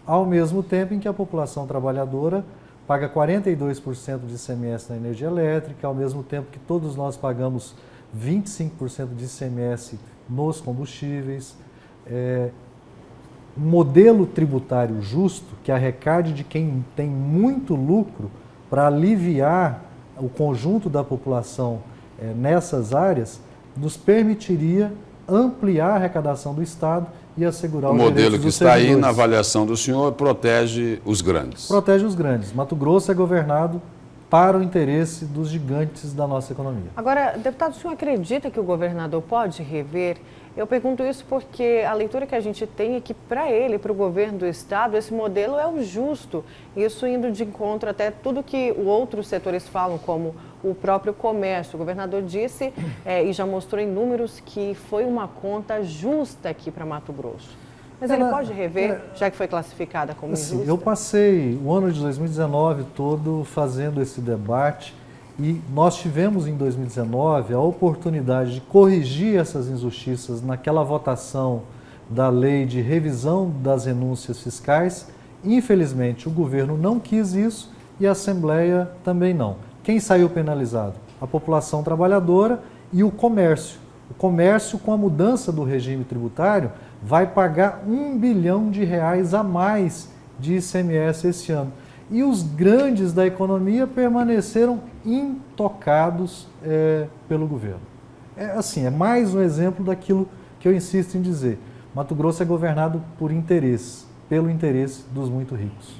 Speaker 5: ao mesmo tempo em que a população trabalhadora paga 42% de ICMS na energia elétrica, ao mesmo tempo que todos nós pagamos 25% de ICMS nos combustíveis. Um modelo tributário justo que arrecade de quem tem muito lucro para aliviar o conjunto da população nessas áreas, nos permitiria ampliar a arrecadação do Estado e assegurar os direitos dos servidores.
Speaker 2: O modelo que está aí na avaliação do senhor protege os grandes.
Speaker 5: Protege os grandes. Mato Grosso é governado para o interesse dos gigantes da nossa economia.
Speaker 1: Agora, deputado, o senhor acredita que o governador pode rever? Eu pergunto isso porque a leitura que a gente tem é que, para ele, para o governo do Estado, esse modelo é o justo. Isso indo de encontro até tudo que outros setores falam, como o próprio comércio. O governador disse e já mostrou em números que foi uma conta justa aqui para Mato Grosso. Mas ele pode rever, já que foi classificada como injusta?
Speaker 5: Eu passei o ano de 2019 todo fazendo esse debate e nós tivemos em 2019 a oportunidade de corrigir essas injustiças naquela votação da lei de revisão das renúncias fiscais. Infelizmente, o governo não quis isso e a Assembleia também não. Quem saiu penalizado? A população trabalhadora e o comércio. O comércio, com a mudança do regime tributário, vai pagar R$1 bilhão a mais de ICMS esse ano. E os grandes da economia permaneceram intocados pelo governo. É mais um exemplo daquilo que eu insisto em dizer. Mato Grosso é governado por interesse, pelo interesse dos muito ricos.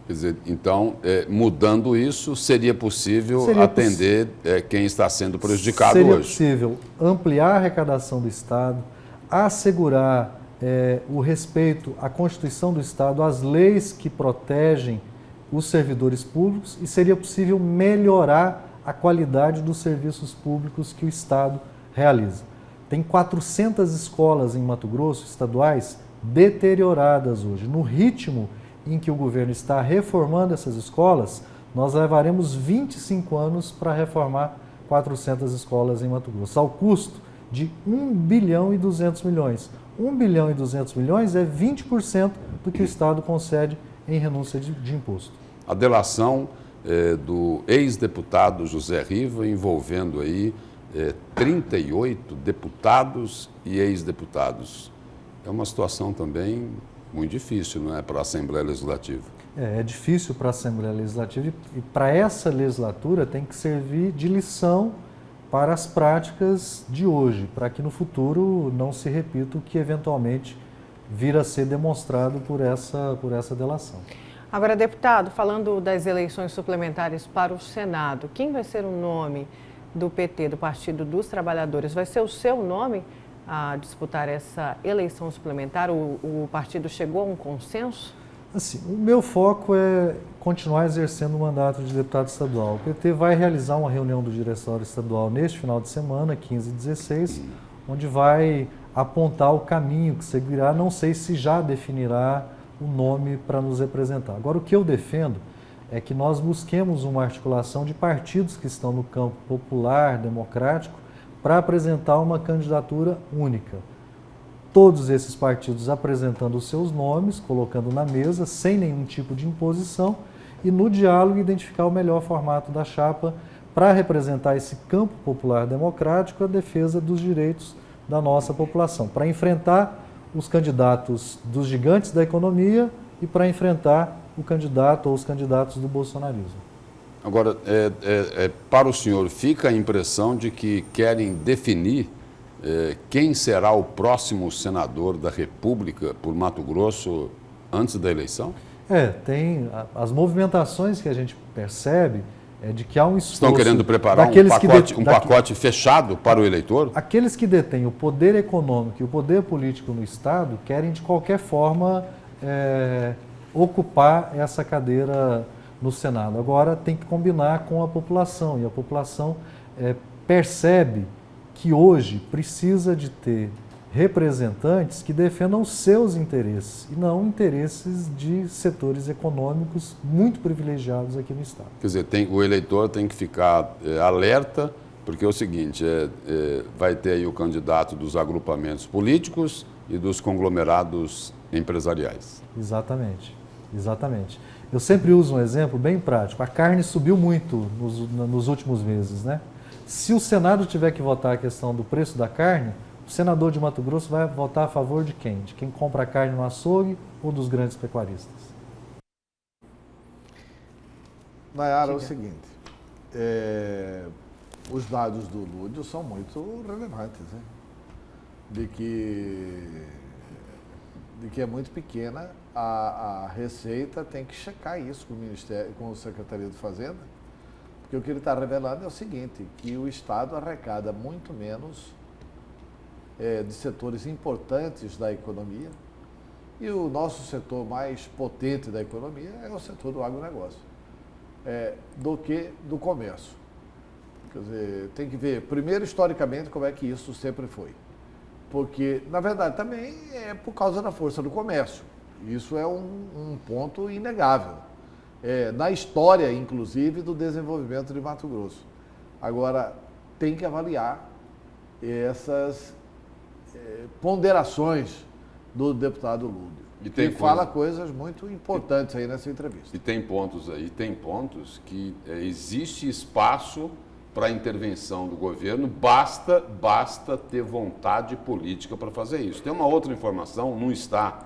Speaker 2: Quer dizer, então, mudando isso, seria possível atender quem está sendo prejudicado hoje?
Speaker 5: Seria possível ampliar a arrecadação do Estado, assegurar o respeito à Constituição do Estado, às leis que protegem os servidores públicos, e seria possível melhorar a qualidade dos serviços públicos que o Estado realiza. Tem 400 escolas em Mato Grosso, estaduais, deterioradas hoje. No ritmo em que o governo está reformando essas escolas, nós levaremos 25 anos para reformar 400 escolas em Mato Grosso, ao custo de R$1 bilhão e 200 milhões. R$1 bilhão e 200 milhões é 20% do que o Estado concede em renúncia de imposto.
Speaker 2: A delação do ex-deputado José Riva, envolvendo aí 38 deputados e ex-deputados. É uma situação também muito difícil, não é, para a Assembleia Legislativa?
Speaker 5: É difícil para a Assembleia Legislativa e para essa legislatura tem que servir de lição para as práticas de hoje, para que no futuro não se repita o que eventualmente vir a ser demonstrado por essa delação.
Speaker 1: Agora, deputado, falando das eleições suplementares para o Senado, quem vai ser o nome do PT, do Partido dos Trabalhadores? Vai ser o seu nome a disputar essa eleição suplementar? O partido chegou a um consenso?
Speaker 5: Assim, o meu foco é continuar exercendo o mandato de deputado estadual. O PT vai realizar uma reunião do Diretório Estadual neste final de semana, 15 e 16, onde vai apontar o caminho que seguirá. Não sei se já definirá o nome para nos representar. Agora, o que eu defendo é que nós busquemos uma articulação de partidos que estão no campo popular, democrático, para apresentar uma candidatura única. Todos esses partidos apresentando os seus nomes, colocando na mesa, sem nenhum tipo de imposição, e no diálogo identificar o melhor formato da chapa para representar esse campo popular democrático, a defesa dos direitos da nossa população, para enfrentar os candidatos dos gigantes da economia e para enfrentar o candidato ou os candidatos do bolsonarismo.
Speaker 2: Agora, para o senhor, fica a impressão de que querem definir quem será o próximo senador da República por Mato Grosso antes da eleição?
Speaker 5: Tem as movimentações que a gente percebe de que há um esforço...
Speaker 2: Estão querendo preparar um pacote fechado para o eleitor?
Speaker 5: Aqueles que detêm o poder econômico e o poder político no Estado querem, de qualquer forma, ocupar essa cadeira no Senado. Agora, tem que combinar com a população, e a população percebe que hoje precisa de ter representantes que defendam os seus interesses e não interesses de setores econômicos muito privilegiados aqui no Estado.
Speaker 2: Quer dizer, o eleitor tem que ficar alerta, porque é o seguinte, vai ter aí o candidato dos agrupamentos políticos e dos conglomerados empresariais.
Speaker 5: Exatamente, exatamente. Eu sempre uso um exemplo bem prático. A carne subiu muito nos últimos meses, né? Se o Senado tiver que votar a questão do preço da carne, o senador de Mato Grosso vai votar a favor de quem? De quem compra a carne no açougue ou dos grandes pecuaristas?
Speaker 3: Nayara, é o seguinte, os dados do Lúdio são muito relevantes, né? De que é muito pequena, a Receita tem que checar isso com o Ministério, com a Secretaria de Fazenda, porque o que ele está revelando é o seguinte, que o Estado arrecada muito menos de setores importantes da economia, e o nosso setor mais potente da economia é o setor do agronegócio, do que do comércio. Quer dizer, tem que ver, primeiro, historicamente, como é que isso sempre foi. Porque, na verdade, também é por causa da força do comércio. Isso é um ponto inegável. Na história, inclusive, do desenvolvimento de Mato Grosso. Agora, tem que avaliar essas ponderações do deputado Lúdio, que fala coisas muito importantes aí nessa entrevista.
Speaker 2: E tem pontos que existe espaço para a intervenção do governo, basta ter vontade política para fazer isso. Tem uma outra informação, não está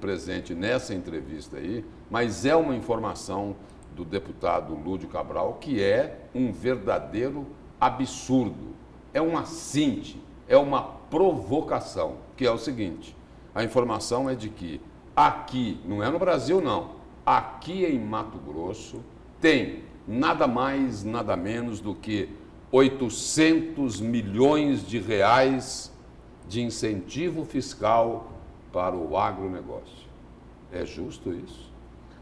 Speaker 2: presente nessa entrevista aí, mas é uma informação do deputado Lúdio Cabral que é um verdadeiro absurdo, é um assinte, é uma provocação, que é o seguinte, a informação é de que aqui, não é no Brasil não, aqui em Mato Grosso tem nada mais, nada menos do que 800 milhões de reais de incentivo fiscal para o agronegócio. É justo isso?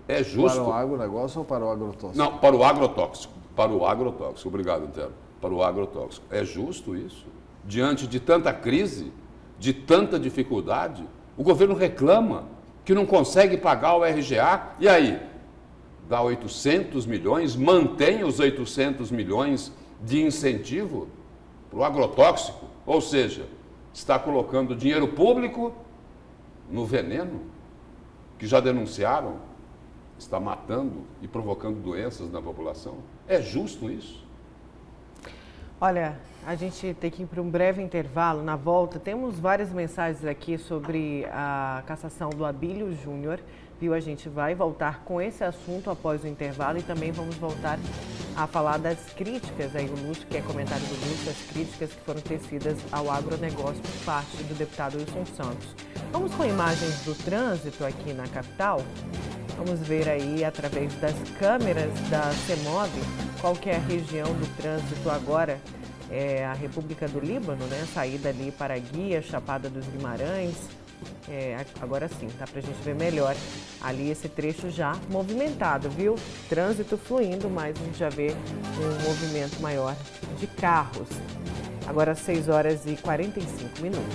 Speaker 2: É justo?
Speaker 3: Para o agronegócio ou para o agrotóxico?
Speaker 2: Não, para o agrotóxico. Para o agrotóxico. Obrigado, Antero. Para o agrotóxico. É justo isso? Diante de tanta crise, de tanta dificuldade, o governo reclama que não consegue pagar o RGA. E aí? Dá 800 milhões, mantém os 800 milhões de incentivo para o agrotóxico, ou seja, está colocando dinheiro público no veneno, que já denunciaram, está matando e provocando doenças na população. É justo isso?
Speaker 1: Olha, a gente tem que ir para um breve intervalo. Na volta, temos várias mensagens aqui sobre a cassação do Abílio Júnior. A gente vai voltar com esse assunto após o intervalo e também vamos voltar a falar das críticas, aí o Lúcio, que é comentário do Lúcio, as críticas que foram tecidas ao agronegócio por parte do deputado Wilson Santos. Vamos com imagens do trânsito aqui na capital? Vamos ver aí, através das câmeras da CEMOB, qual que é a região do trânsito agora. É a República do Líbano, né? Saída ali para Guia, Chapada dos Guimarães. Agora sim, dá pra gente ver melhor ali esse trecho já movimentado, viu? Trânsito fluindo, mas a gente já vê um movimento maior de carros. Agora 6 horas e 45 minutos.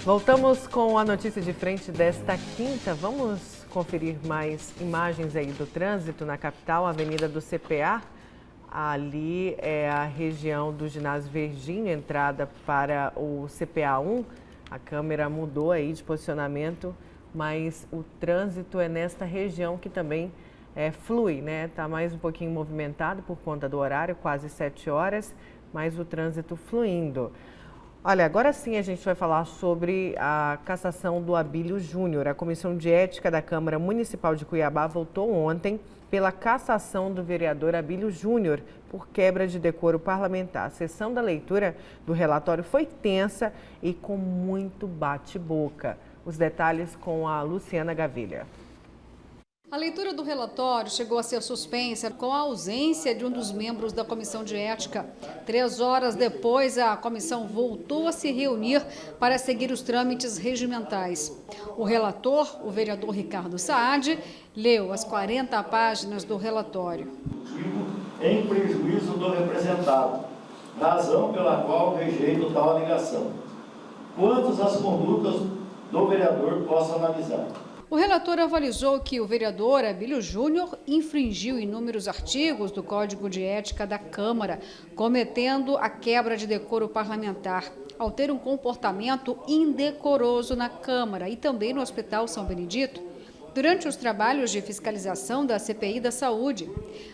Speaker 1: Voltamos com a notícia de frente desta quinta. Vamos conferir mais imagens aí do trânsito na capital, Avenida do CPA. Ali é a região do Ginásio Verginho, entrada para o CPA 1. A câmera mudou aí de posicionamento, mas o trânsito é nesta região que também flui, né? Está mais um pouquinho movimentado por conta do horário, quase 7 horas, mas o trânsito fluindo. Olha, agora sim a gente vai falar sobre a cassação do Abílio Júnior. A Comissão de Ética da Câmara Municipal de Cuiabá votou ontem pela cassação do vereador Abílio Júnior por quebra de decoro parlamentar. A sessão da leitura do relatório foi tensa e com muito bate-boca. Os detalhes com a Luciana Gavilha.
Speaker 6: A leitura do relatório chegou a ser suspensa com a ausência de um dos membros da Comissão de Ética. 3 horas depois, a comissão voltou a se reunir para seguir os trâmites regimentais. O relator, o vereador Ricardo Saad, leu as 40 páginas do relatório.
Speaker 7: Em prejuízo do representado, razão pela qual rejeito tal alegação. Quantas as condutas do vereador posso analisar?
Speaker 6: O relator avalizou que o vereador Abílio Júnior infringiu inúmeros artigos do Código de Ética da Câmara, cometendo a quebra de decoro parlamentar, ao ter um comportamento indecoroso na Câmara e também no Hospital São Benedito, durante os trabalhos de fiscalização da CPI da Saúde.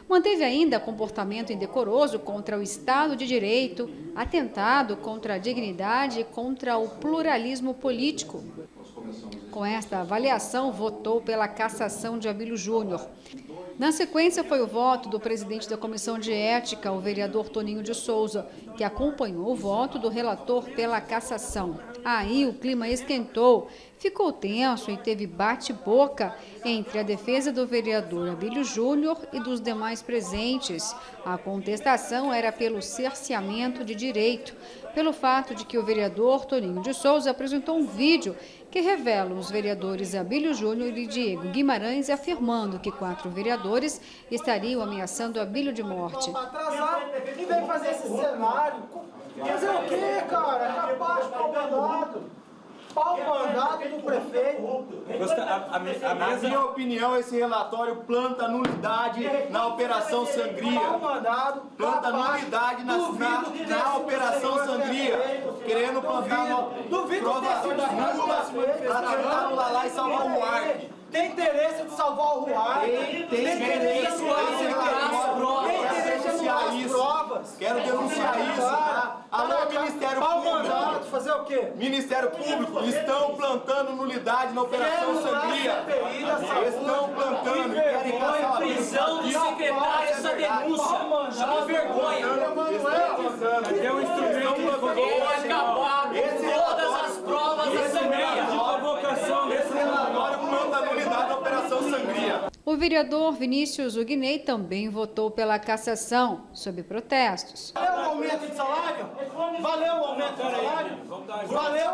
Speaker 6: Manteve ainda comportamento indecoroso contra o Estado de Direito, atentado contra a dignidade e contra o pluralismo político. Com esta avaliação, votou pela cassação de Abílio Júnior. Na sequência, foi o voto do presidente da Comissão de Ética, o vereador Toninho de Souza, que acompanhou o voto do relator pela cassação. Aí o clima esquentou, ficou tenso e teve bate-boca entre a defesa do vereador Abílio Júnior e dos demais presentes. A contestação era pelo cerceamento de direito, pelo fato de que o vereador Toninho de Souza apresentou um vídeo que revela os vereadores Abílio Júnior e Diego Guimarães afirmando que 4 vereadores estariam ameaçando Abílio de morte.
Speaker 8: Atrasar e vem fazer esse cenário. Fazer o quê, cara? Capaz, pau mandado. Pau mandado do prefeito.
Speaker 9: Na minha opinião, esse relatório planta nulidade na Operação Sangria.
Speaker 8: Pau mandado.
Speaker 9: Planta nulidade na Operação Sangria. Querendo plantar prova nula para tentar anular lá e salvar o Arque.
Speaker 8: Tem interesse de salvar o Ruar.
Speaker 9: Tem interesse de denunciar isso. Quero denunciar isso. Tá? Alô, Ministério Público.
Speaker 8: Fazer o quê?
Speaker 9: Ministério Público, estão plantando nulidade na Operação Sangria. Estão plantando e querem caçar a
Speaker 10: prisão do secretário essa denúncia. Chama vergonha.
Speaker 9: É um instrumento que
Speaker 10: vai acabar todas as provas da Sangria.
Speaker 9: De provocação. Esse relatório planta nulidade na Operação Sangria.
Speaker 6: O vereador Vinícius Ugnei também votou pela cassação, sob protestos.
Speaker 8: Valeu o aumento de salário? Valeu o aumento de salário? Valeu?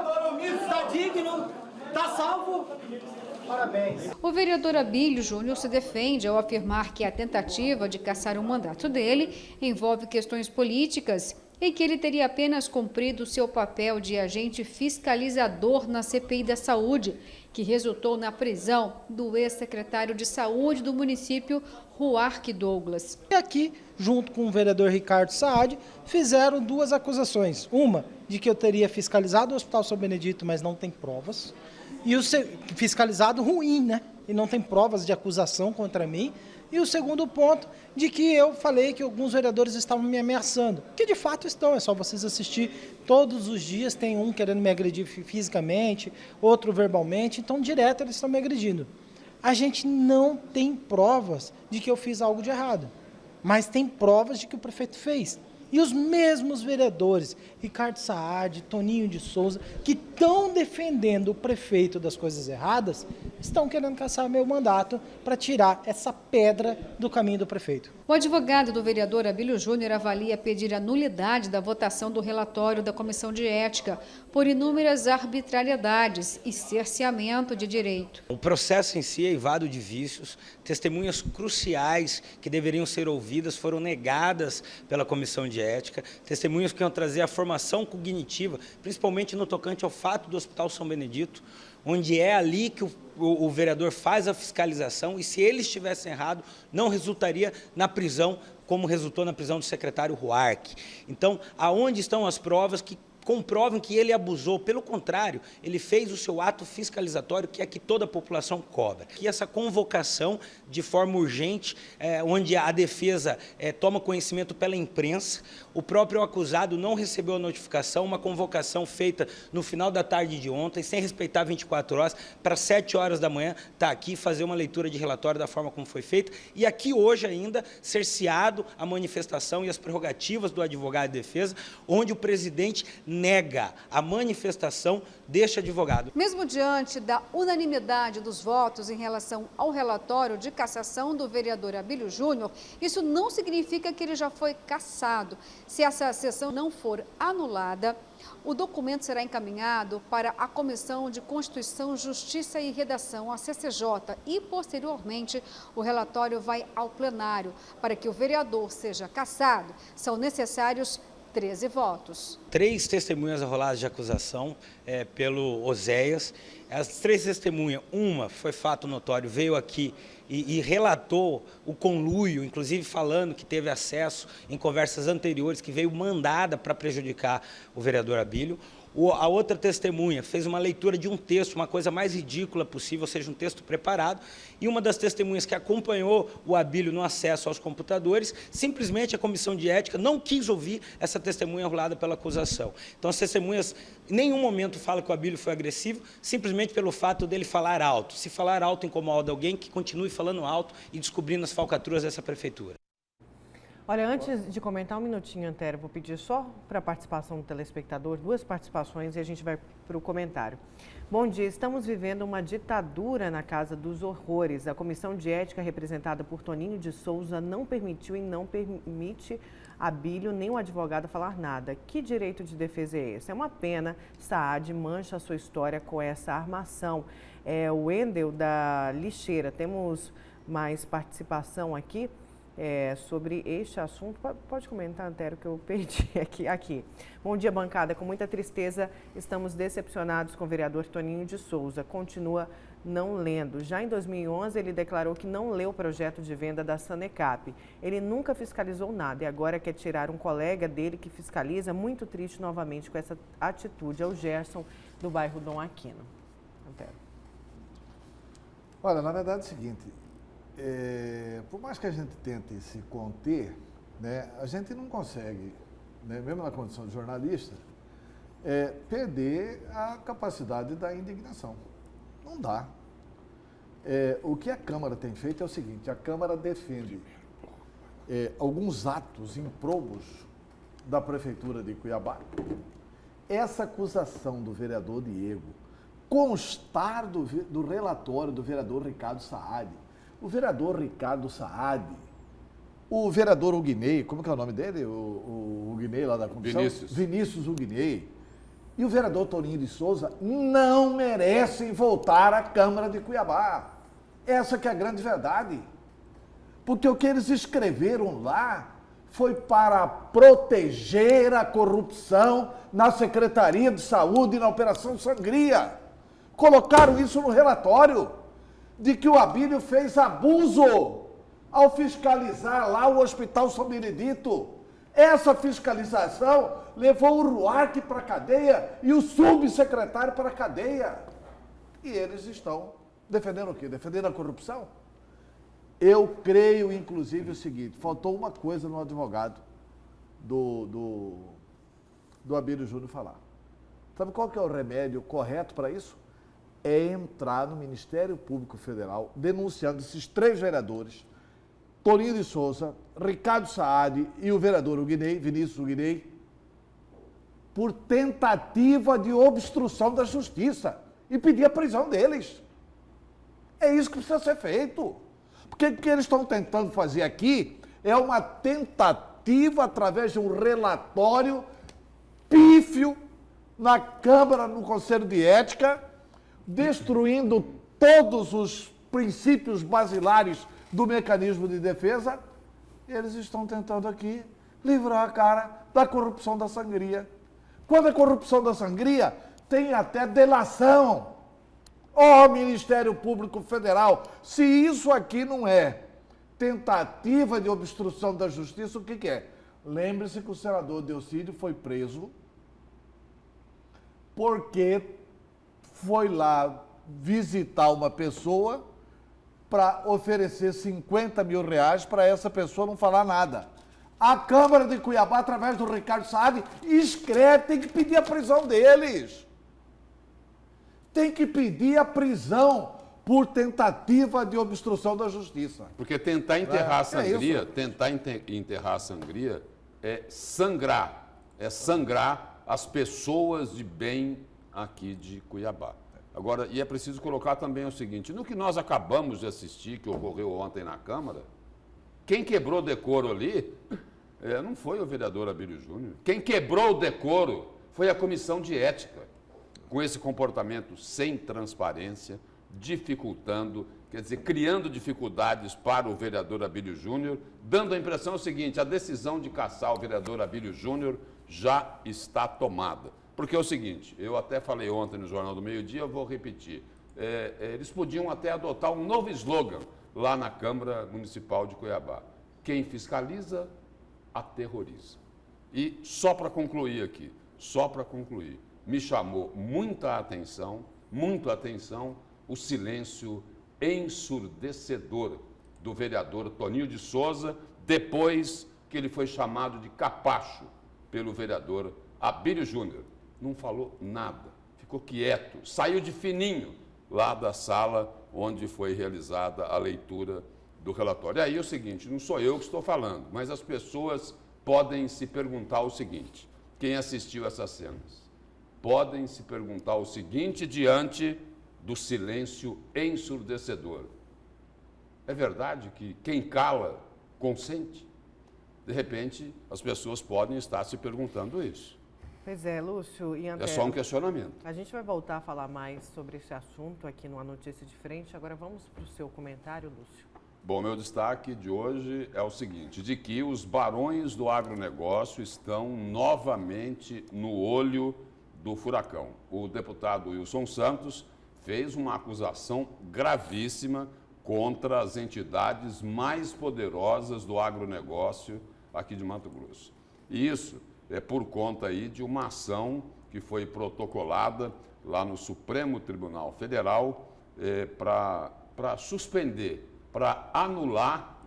Speaker 8: Está digno? Está salvo? Parabéns.
Speaker 6: O vereador Abílio Júnior se defende ao afirmar que a tentativa de cassar o mandato dele envolve questões políticas e que ele teria apenas cumprido seu papel de agente fiscalizador na CPI da Saúde, que resultou na prisão do ex-secretário de Saúde do município, Ruarque Douglas.
Speaker 8: E aqui, junto com o vereador Ricardo Saad, fizeram 2 acusações. Uma, de que eu teria fiscalizado o Hospital São Benedito, mas não tem provas. E o fiscalizado ruim, né? E não tem provas de acusação contra mim. E o segundo ponto, de que eu falei que alguns vereadores estavam me ameaçando. Que de fato estão, é só vocês assistir todos os dias. Tem um querendo me agredir fisicamente, outro verbalmente. Então, direto, eles estão me agredindo. A gente não tem provas de que eu fiz algo de errado. Mas tem provas de que o prefeito fez. E os mesmos vereadores, Ricardo Saad, Toninho de Souza, que estão defendendo o prefeito das coisas erradas, estão querendo caçar meu mandato para tirar essa pedra do caminho do prefeito.
Speaker 6: O advogado do vereador Abílio Júnior avalia pedir a nulidade da votação do relatório da Comissão de Ética por inúmeras arbitrariedades e cerceamento de direito.
Speaker 11: O processo em si é eivado de vícios, testemunhas cruciais que deveriam ser ouvidas foram negadas pela Comissão de Ética, testemunhas que iam trazer a formação cognitiva, principalmente no tocante ao fato fato do Hospital São Benedito, onde é ali que o vereador faz a fiscalização, e se ele estivesse errado, não resultaria na prisão, como resultou na prisão do secretário Ruark. Então, aonde estão as provas que comprovam que ele abusou? Pelo contrário, ele fez o seu ato fiscalizatório, que é que toda a população cobra. Que essa convocação de forma urgente, onde a defesa toma conhecimento pela imprensa, o próprio acusado não recebeu a notificação, uma convocação feita no final da tarde de ontem, sem respeitar 24 horas, para 7 horas da manhã, está aqui, fazer uma leitura de relatório da forma como foi feita, e aqui hoje ainda, cerceado a manifestação e as prerrogativas do advogado de defesa, onde o presidente nega a manifestação deste advogado.
Speaker 6: Mesmo diante da unanimidade dos votos em relação ao relatório de cassação do vereador Abílio Júnior, isso não significa que ele já foi cassado. Se essa sessão não for anulada, o documento será encaminhado para a Comissão de Constituição, Justiça e Redação, a CCJ, e, posteriormente, o relatório vai ao plenário. Para que o vereador seja cassado, são necessários 13 votos.
Speaker 11: 3 testemunhas arroladas de acusação pelo Oséias. As 3 testemunhas, uma foi fato notório, veio aqui e relatou o conluio, inclusive falando que teve acesso em conversas anteriores, que veio mandada para prejudicar o vereador Abílio. A outra testemunha fez uma leitura de um texto, uma coisa mais ridícula possível, ou seja, um texto preparado, e uma das testemunhas que acompanhou o Abílio no acesso aos computadores, simplesmente a comissão de ética não quis ouvir essa testemunha arrolada pela acusação. Então, as testemunhas em nenhum momento falam que o Abílio foi agressivo, simplesmente pelo fato dele falar alto. Se falar alto incomoda alguém, que continue falando alto e descobrindo as falcatruas dessa prefeitura.
Speaker 1: Olha, antes de comentar, um minutinho, Antero, vou pedir só para a participação do telespectador, 2 participações e a gente vai para o comentário. Bom dia, estamos vivendo uma ditadura na Casa dos Horrores. A Comissão de Ética, representada por Toninho de Souza, não permitiu e não permite Abílio nem o advogado falar nada. Que direito de defesa é esse? É uma pena, Saad mancha a sua história com essa armação. O Wendel da Lixeira, temos mais participação aqui. Sobre este assunto. Pode comentar, Antero, que eu perdi aqui. Bom dia, bancada. Com muita tristeza, estamos decepcionados com o vereador Toninho de Souza. Continua não lendo. Já em 2011, ele declarou que não leu o projeto de venda da Sanecap. Ele nunca fiscalizou nada e agora quer tirar um colega dele que fiscaliza. Muito triste novamente com essa atitude. É o Gerson, do bairro Dom Aquino. Antero.
Speaker 3: Olha, na verdade é o seguinte... por mais que a gente tente se conter, né, a gente não consegue, né, mesmo na condição de jornalista, perder a capacidade da indignação. Não dá. O que a Câmara tem feito é o seguinte, a Câmara defende alguns atos improbos da Prefeitura de Cuiabá. Essa acusação do vereador Diego constar do relatório do vereador Ricardo Saad. O vereador Ricardo Saad, o vereador Uguinei, como que é o nome dele? O Uguinei lá da comissão? Vinícius Uguinei. E o vereador Toninho de Souza não merecem voltar à Câmara de Cuiabá. Essa que é a grande verdade. Porque o que eles escreveram lá foi para proteger a corrupção na Secretaria de Saúde e na Operação Sangria. Colocaram isso no relatório. De que o Abílio fez abuso ao fiscalizar lá o Hospital São Benedito. Essa fiscalização levou o Ruark para a cadeia e o subsecretário para a cadeia. E eles estão defendendo o quê? Defendendo a corrupção? Eu creio, inclusive, o seguinte, faltou uma coisa no advogado do Abílio Júnior falar. Sabe qual que é o remédio correto para isso? É entrar no Ministério Público Federal denunciando esses 3 vereadores, Toninho de Souza, Ricardo Saad e o vereador Uguinei, Vinícius Uguinei, por tentativa de obstrução da justiça e pedir a prisão deles. É isso que precisa ser feito. Porque o que eles estão tentando fazer aqui é uma tentativa através de um relatório pífio na Câmara, no Conselho de Ética, destruindo todos os princípios basilares do mecanismo de defesa, eles estão tentando aqui livrar a cara da corrupção da sangria. Quando a corrupção da sangria tem até delação. Ó, Ministério Público Federal, se isso aqui não é tentativa de obstrução da justiça, o que que é? Lembre-se que o senador Delcídio foi preso porque foi lá visitar uma pessoa para oferecer 50 mil reais para essa pessoa não falar nada. A Câmara de Cuiabá, através do Ricardo Saad, escreve, tem que pedir a prisão deles. Tem que pedir a prisão por tentativa de obstrução da justiça.
Speaker 2: Porque tentar enterrar a sangria, tentar enterrar a sangria é sangrar as pessoas de bem aqui de Cuiabá. Agora, e é preciso colocar também o seguinte, no que nós acabamos de assistir, que ocorreu ontem na Câmara, quem quebrou o decoro ali não foi o vereador Abílio Júnior. Quem quebrou o decoro foi a Comissão de Ética, com esse comportamento sem transparência, dificultando, quer dizer, criando dificuldades para o vereador Abílio Júnior, dando a impressão o seguinte, a decisão de caçar o vereador Abílio Júnior já está tomada. Porque é o seguinte, eu até falei ontem no Jornal do Meio-Dia, eu vou repetir, eles podiam até adotar um novo slogan lá na Câmara Municipal de Cuiabá. Quem fiscaliza, aterroriza. E só para concluir aqui, me chamou muita atenção, o silêncio ensurdecedor do vereador Toninho de Souza, depois que ele foi chamado de capacho pelo vereador Abílio Júnior. Não falou nada, ficou quieto, saiu de fininho lá da sala onde foi realizada a leitura do relatório. E aí é o seguinte, não sou eu que estou falando, mas as pessoas podem se perguntar o seguinte, quem assistiu essas cenas, podem se perguntar o seguinte diante do silêncio ensurdecedor. É verdade que quem cala consente? De repente, as pessoas podem estar se perguntando isso.
Speaker 1: Pois é, Lúcio e Antero,
Speaker 2: é só um questionamento.
Speaker 1: A gente vai voltar a falar mais sobre esse assunto aqui no A Notícia de Frente. Agora vamos para o seu comentário, Lúcio.
Speaker 2: Bom, meu destaque de hoje é o seguinte, de que os barões do agronegócio estão novamente no olho do furacão. O deputado Wilson Santos fez uma acusação gravíssima contra as entidades mais poderosas do agronegócio aqui de Mato Grosso. E isso é por conta aí de uma ação que foi protocolada lá no Supremo Tribunal Federal para suspender, para anular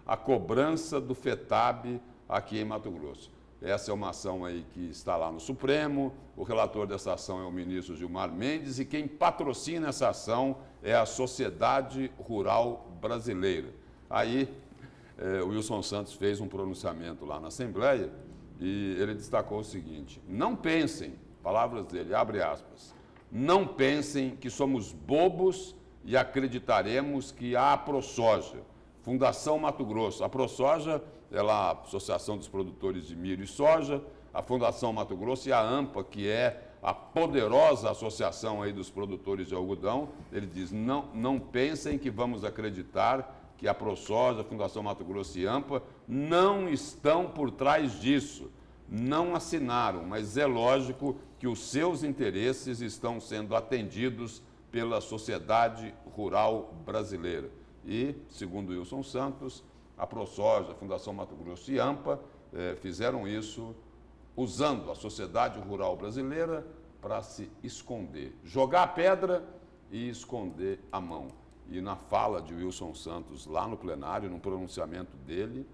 Speaker 2: a cobrança do FETAB aqui em Mato Grosso. Essa é uma ação aí que está lá no Supremo, o relator dessa ação é o ministro Gilmar Mendes e quem patrocina essa ação é a Sociedade Rural Brasileira. Aí o Wilson Santos fez um pronunciamento lá na Assembleia e ele destacou o seguinte, não pensem, palavras dele, abre aspas, não pensem que somos bobos e acreditaremos que a AproSoja, Fundação Mato Grosso, a AproSoja é lá a Associação dos Produtores de Milho e Soja, a Fundação Mato Grosso e a AMPA, que é a poderosa associação aí dos produtores de algodão, ele diz, não pensem que vamos acreditar que a AproSoja, a Fundação Mato Grosso e AMPA não estão por trás disso, não assinaram, mas é lógico que os seus interesses estão sendo atendidos pela Sociedade Rural Brasileira. E, segundo Wilson Santos, a AproSoja, a Fundação Mato Grosso e AMPA fizeram isso usando a Sociedade Rural Brasileira para se esconder, jogar a pedra e esconder a mão. E na fala de Wilson Santos lá no plenário, no pronunciamento dele,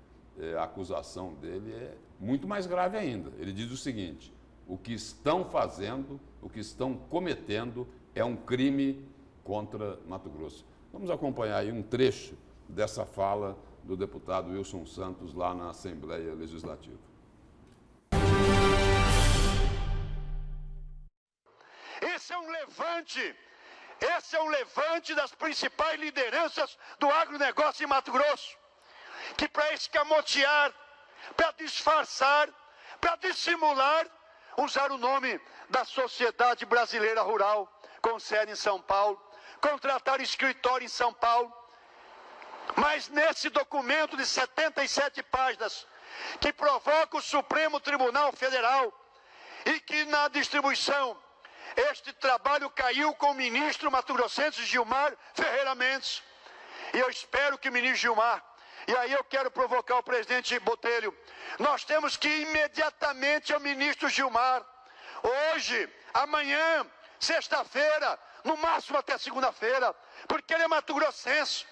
Speaker 2: a acusação dele é muito mais grave ainda. Ele diz o seguinte, o que estão fazendo, o que estão cometendo é um crime contra Mato Grosso. Vamos acompanhar aí um trecho dessa fala do deputado Wilson Santos lá na Assembleia Legislativa.
Speaker 12: Esse é um levante das principais lideranças do agronegócio em Mato Grosso, que para escamotear, para disfarçar, para dissimular, usaram o nome da Sociedade Brasileira Rural, com sede em São Paulo, contrataram escritório em São Paulo, mas nesse documento de 77 páginas, que provoca o Supremo Tribunal Federal e que na distribuição Este trabalho caiu com o ministro mato-grossense Gilmar Ferreira Mendes. E eu espero que o ministro Gilmar, e aí eu quero provocar o presidente Botelho, nós temos que ir imediatamente ao ministro Gilmar, hoje, amanhã, sexta-feira, no máximo até segunda-feira, porque ele é mato-grossense.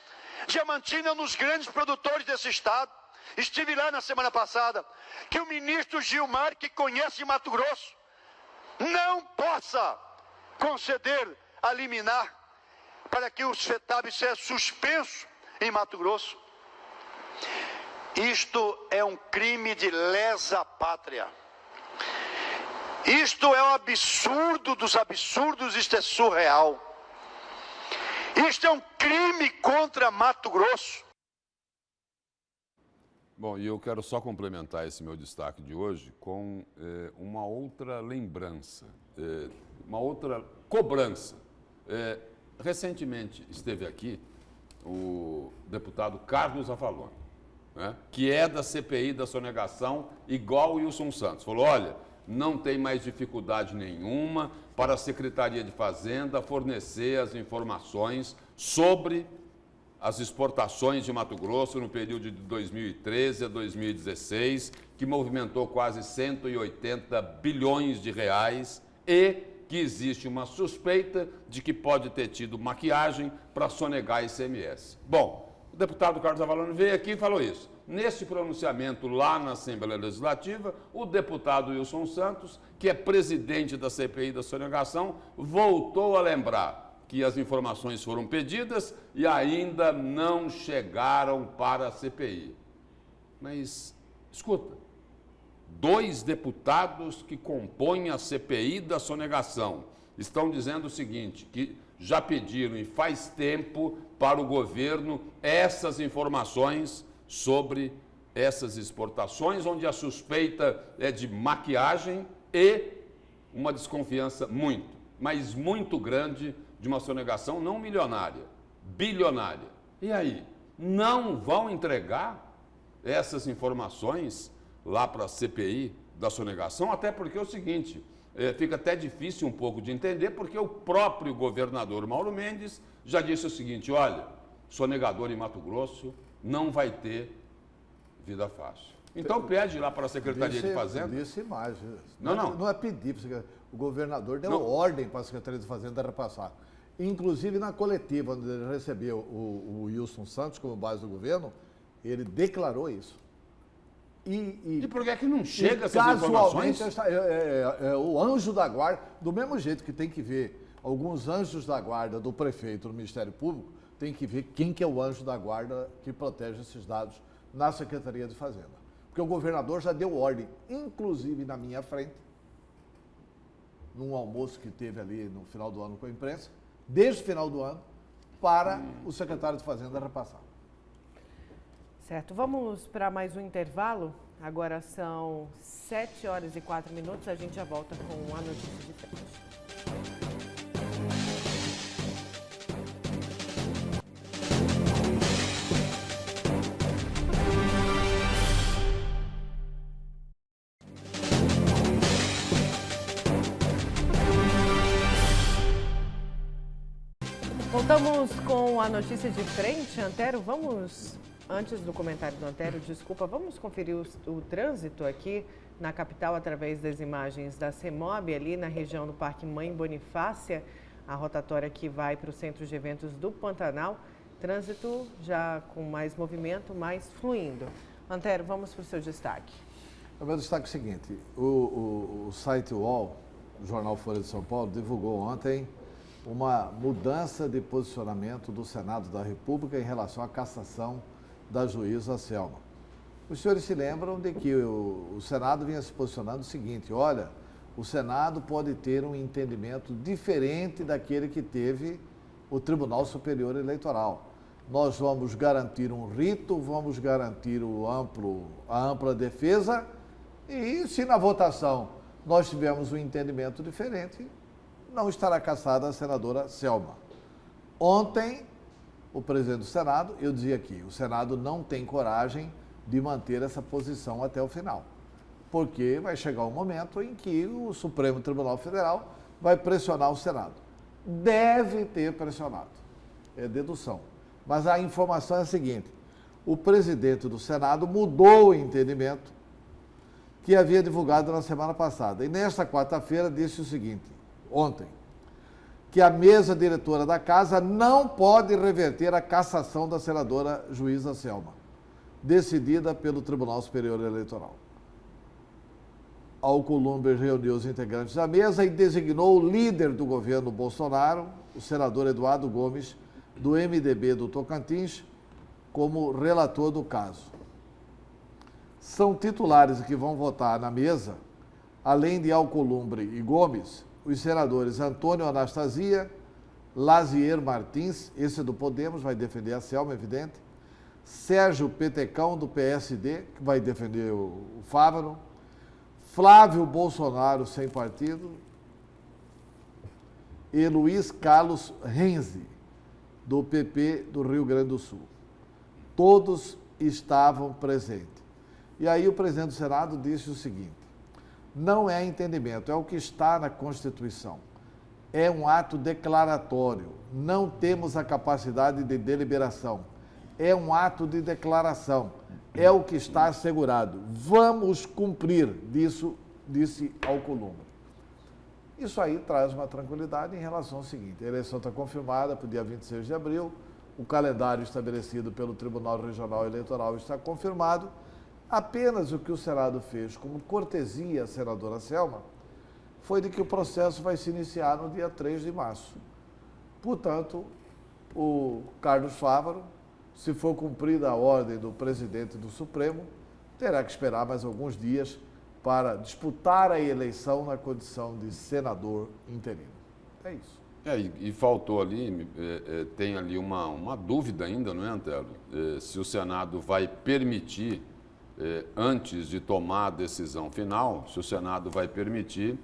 Speaker 12: Diamantina é um dos grandes produtores desse estado. Estive lá na semana passada. Que o ministro Gilmar, que conhece Mato Grosso, não possa conceder a liminar para que o FETAB seja suspenso em Mato Grosso. Isto é um crime de lesa pátria. Isto é um absurdo dos absurdos, isto é surreal. Isto é um crime contra Mato Grosso.
Speaker 2: Bom, e eu quero só complementar esse meu destaque de hoje com uma outra lembrança, uma outra cobrança. Recentemente esteve aqui o deputado Carlos Avalone, né, que é da CPI da sonegação, igual o Wilson Santos. Falou, olha, não tem mais dificuldade nenhuma para a Secretaria de Fazenda fornecer as informações sobre as exportações de Mato Grosso no período de 2013 a 2016, que movimentou quase 180 bilhões de reais e que existe uma suspeita de que pode ter tido maquiagem para sonegar ICMS. Bom, o deputado Carlos Avalone veio aqui e falou isso. Neste pronunciamento lá na Assembleia Legislativa, o deputado Wilson Santos, que é presidente da CPI da sonegação, voltou a lembrar que as informações foram pedidas e ainda não chegaram para a CPI. Mas, escuta, 2 deputados que compõem a CPI da sonegação estão dizendo o seguinte, que já pediram e faz tempo para o governo essas informações sobre essas exportações, onde a suspeita é de maquiagem e uma desconfiança mas muito grande de uma sonegação não milionária, bilionária. E aí, não vão entregar essas informações lá para a CPI da sonegação? Até porque é o seguinte, fica até difícil um pouco de entender, porque o próprio governador Mauro Mendes já disse o seguinte, olha, sonegador em Mato Grosso não vai ter vida fácil. Então pede lá para a Secretaria de Fazenda.
Speaker 3: Disse mais.
Speaker 2: Não
Speaker 3: é pedir. O governador deu ordem para a Secretaria de Fazenda repassar. Inclusive na coletiva, onde ele recebeu o Wilson Santos como base do governo, ele declarou isso.
Speaker 2: E por que é que não chega essas informações?
Speaker 3: Casualmente, o anjo da guarda, do mesmo jeito que tem que ver alguns anjos da guarda do prefeito no Ministério Público, tem que ver quem que é o anjo da guarda que protege esses dados na Secretaria de Fazenda. Porque o governador já deu ordem, inclusive na minha frente, num almoço que teve ali no final do ano com a imprensa, desde o final do ano, para o secretário de Fazenda repassar.
Speaker 1: Certo, vamos para mais um intervalo. Agora são 7h04, a gente já volta com a notícia de frente. Voltamos com a notícia de frente. Antero, antes do comentário do Antero, desculpa, vamos conferir o trânsito aqui na capital através das imagens da CEMOB, ali na região do Parque Mãe Bonifácia, a rotatória que vai para o Centro de Eventos do Pantanal. Trânsito já com mais movimento, mais fluindo. Antero, vamos para o seu destaque.
Speaker 3: O meu destaque é o seguinte, o site UOL, o jornal Folha de São Paulo, divulgou ontem uma mudança de posicionamento do Senado da República em relação à cassação da juíza Selma. Os senhores se lembram de que o Senado vinha se posicionando o seguinte, olha, o Senado pode ter um entendimento diferente daquele que teve o Tribunal Superior Eleitoral. Nós vamos garantir um rito, vamos garantir a ampla defesa e se na votação nós tivermos um entendimento diferente, não estará cassada a senadora Selma. Ontem, o presidente do Senado, eu dizia aqui, o Senado não tem coragem de manter essa posição até o final, porque vai chegar um momento em que o Supremo Tribunal Federal vai pressionar o Senado. Deve ter pressionado. É dedução. Mas a informação é a seguinte: o presidente do Senado mudou o entendimento que havia divulgado na semana passada. E nesta quarta-feira disse o seguinte, ontem, que a mesa diretora da Casa não pode reverter a cassação da senadora juíza Selma, decidida pelo Tribunal Superior Eleitoral. Alcolumbre reuniu os integrantes da mesa e designou o líder do governo Bolsonaro, o senador Eduardo Gomes, do MDB do Tocantins, como relator do caso. São titulares que vão votar na mesa, além de Alcolumbre e Gomes, os senadores Antônio Anastasia, Lazier Martins, esse do Podemos, vai defender a Selma, evidente, Sérgio Petecão, do PSD, que vai defender o Fávaro, Flávio Bolsonaro, sem partido, e Luiz Carlos Renzi, do PP do Rio Grande do Sul. Todos estavam presentes. E aí o presidente do Senado disse o seguinte: não é entendimento, é o que está na Constituição. É um ato declaratório, não temos a capacidade de deliberação. É um ato de declaração, é o que está assegurado. Vamos cumprir, disse Alcolumbre. Isso aí traz uma tranquilidade em relação ao seguinte: a eleição está confirmada para o dia 26 de abril, o calendário estabelecido pelo Tribunal Regional Eleitoral está confirmado. Apenas o que o Senado fez como cortesia à senadora Selma foi de que o processo vai se iniciar no dia 3 de março. Portanto, o Carlos Fávaro, se for cumprida a ordem do presidente do Supremo, terá que esperar mais alguns dias para disputar a eleição na condição de senador interino. É isso.
Speaker 2: E faltou ali, tem ali uma dúvida ainda, não é, Antelo? Se o Senado vai permitir, antes de tomar a decisão final, se o Senado vai permitir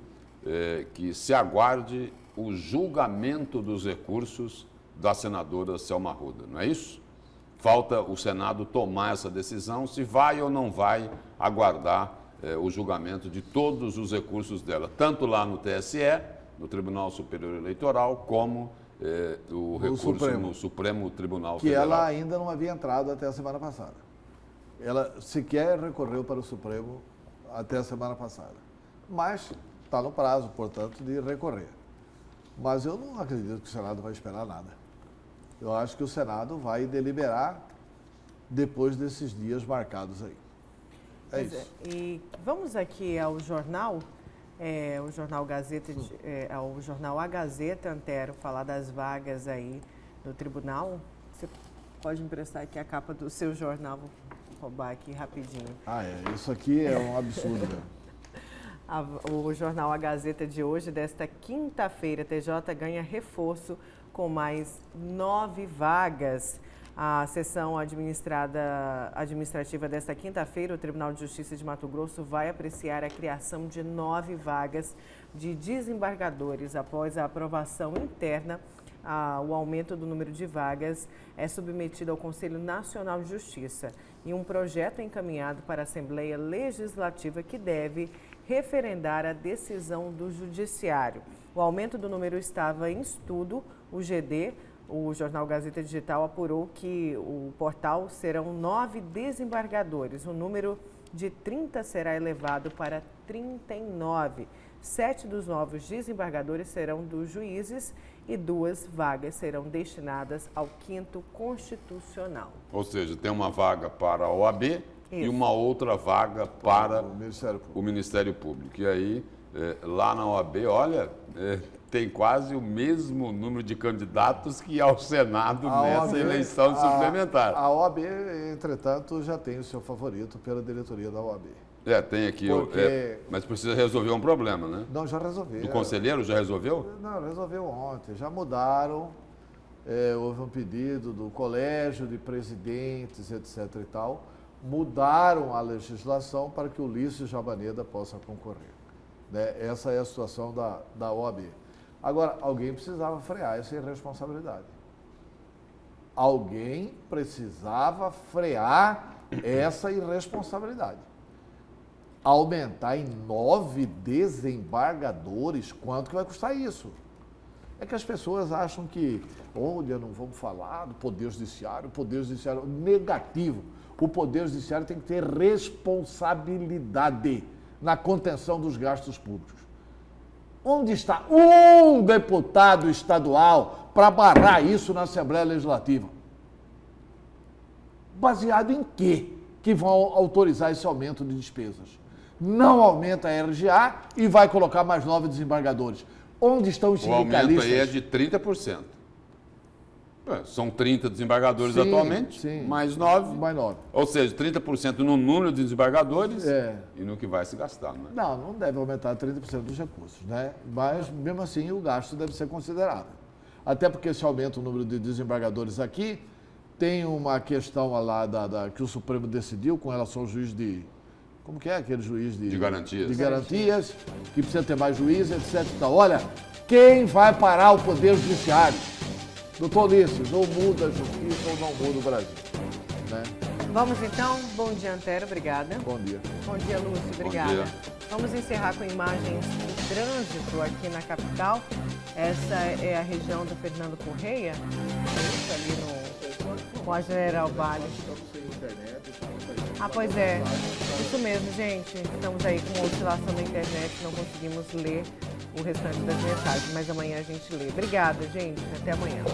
Speaker 2: que se aguarde o julgamento dos recursos da senadora Selma Arruda, não é isso? Falta o Senado tomar essa decisão, se vai ou não vai aguardar o julgamento de todos os recursos dela, tanto lá no TSE, no Tribunal Superior Eleitoral, como o recurso no Supremo Tribunal Federal.
Speaker 3: Que ela ainda não havia entrado até a semana passada. Ela sequer recorreu para o Supremo até a semana passada. Mas está no prazo, portanto, de recorrer. Mas eu não acredito que o Senado vai esperar nada. Eu acho que o Senado vai deliberar depois desses dias marcados aí. É isso.
Speaker 1: E vamos aqui ao jornal, o jornal Gazeta, ao jornal A Gazeta, Antero, falar das vagas aí no tribunal. Você pode emprestar aqui a capa do seu jornal, vou roubar aqui rapidinho.
Speaker 3: Isso aqui é um absurdo mesmo.
Speaker 1: O jornal A Gazeta de hoje, desta quinta-feira, TJ ganha reforço com mais 9 vagas. A sessão administrativa desta quinta-feira, o Tribunal de Justiça de Mato Grosso vai apreciar a criação de 9 vagas de desembargadores. Após a aprovação interna, o aumento do número de vagas é submetido ao Conselho Nacional de Justiça e um projeto encaminhado para a Assembleia Legislativa que deve referendar a decisão do Judiciário. O aumento do número estava em estudo. O GD, o Jornal Gazeta Digital, apurou que o portal serão 9 desembargadores. O número de 30 será elevado para 39. 7 dos novos desembargadores serão dos juízes e 2 vagas serão destinadas ao 5º Constitucional.
Speaker 2: Ou seja, tem uma vaga para a OAB e uma outra vaga para o Ministério Público. E aí, lá na OAB, olha, tem quase o mesmo número de candidatos que ao Senado nessa eleição suplementar.
Speaker 3: A OAB, entretanto, já tem o seu favorito pela diretoria da OAB.
Speaker 2: Tem aqui, mas precisa resolver um problema, né?
Speaker 3: Não, já resolveu.
Speaker 2: Do conselheiro já resolveu?
Speaker 3: Não, resolveu ontem, já mudaram. Houve um pedido do Colégio de Presidentes, etc. e tal. Mudaram a legislação para que o Ulisses Jabaneda possa concorrer. Essa é a situação da OAB. Agora, alguém precisava frear essa irresponsabilidade. Alguém precisava frear essa irresponsabilidade. aumentar em 9 desembargadores, quanto que vai custar isso? É que as pessoas acham que, olha, não vamos falar do Poder Judiciário, negativo. O Poder Judiciário tem que ter responsabilidade na contenção dos gastos públicos. Onde está um deputado estadual para barrar isso na Assembleia Legislativa? Baseado em quê que vão autorizar esse aumento de despesas? Não aumenta a RGA e vai colocar mais 9 desembargadores. Onde estão os sindicalistas?
Speaker 2: O aumento aí é de 30%. São 30 desembargadores atualmente, mais 9.
Speaker 3: Mais 9.
Speaker 2: Ou seja, 30% no número de desembargadores e no que vai se gastar. Né?
Speaker 3: Não deve aumentar 30% dos recursos, né? Mas, mesmo assim, o gasto deve ser considerável. Até porque se aumenta o número de desembargadores aqui, tem uma questão lá que o Supremo decidiu com relação ao juiz de... Como que é aquele juiz de
Speaker 2: garantias?
Speaker 3: De garantias, que precisa ter mais juízes, etc. Então, olha, quem vai parar o Poder Judiciário? Doutor Ulisses, ou muda a justiça ou não muda o Brasil. Né?
Speaker 1: Vamos então, bom dia Antero, obrigada.
Speaker 3: Bom dia.
Speaker 1: Bom dia Lúcio, obrigada.
Speaker 2: Dia.
Speaker 1: Vamos encerrar com imagens de trânsito aqui na capital. Essa é a região do Fernando Correia, isso ali no General Vale. Pois é, isso mesmo, gente. Estamos aí com uma oscilação da internet, não conseguimos ler o restante das mensagens, mas amanhã a gente lê. Obrigada, gente. Até amanhã.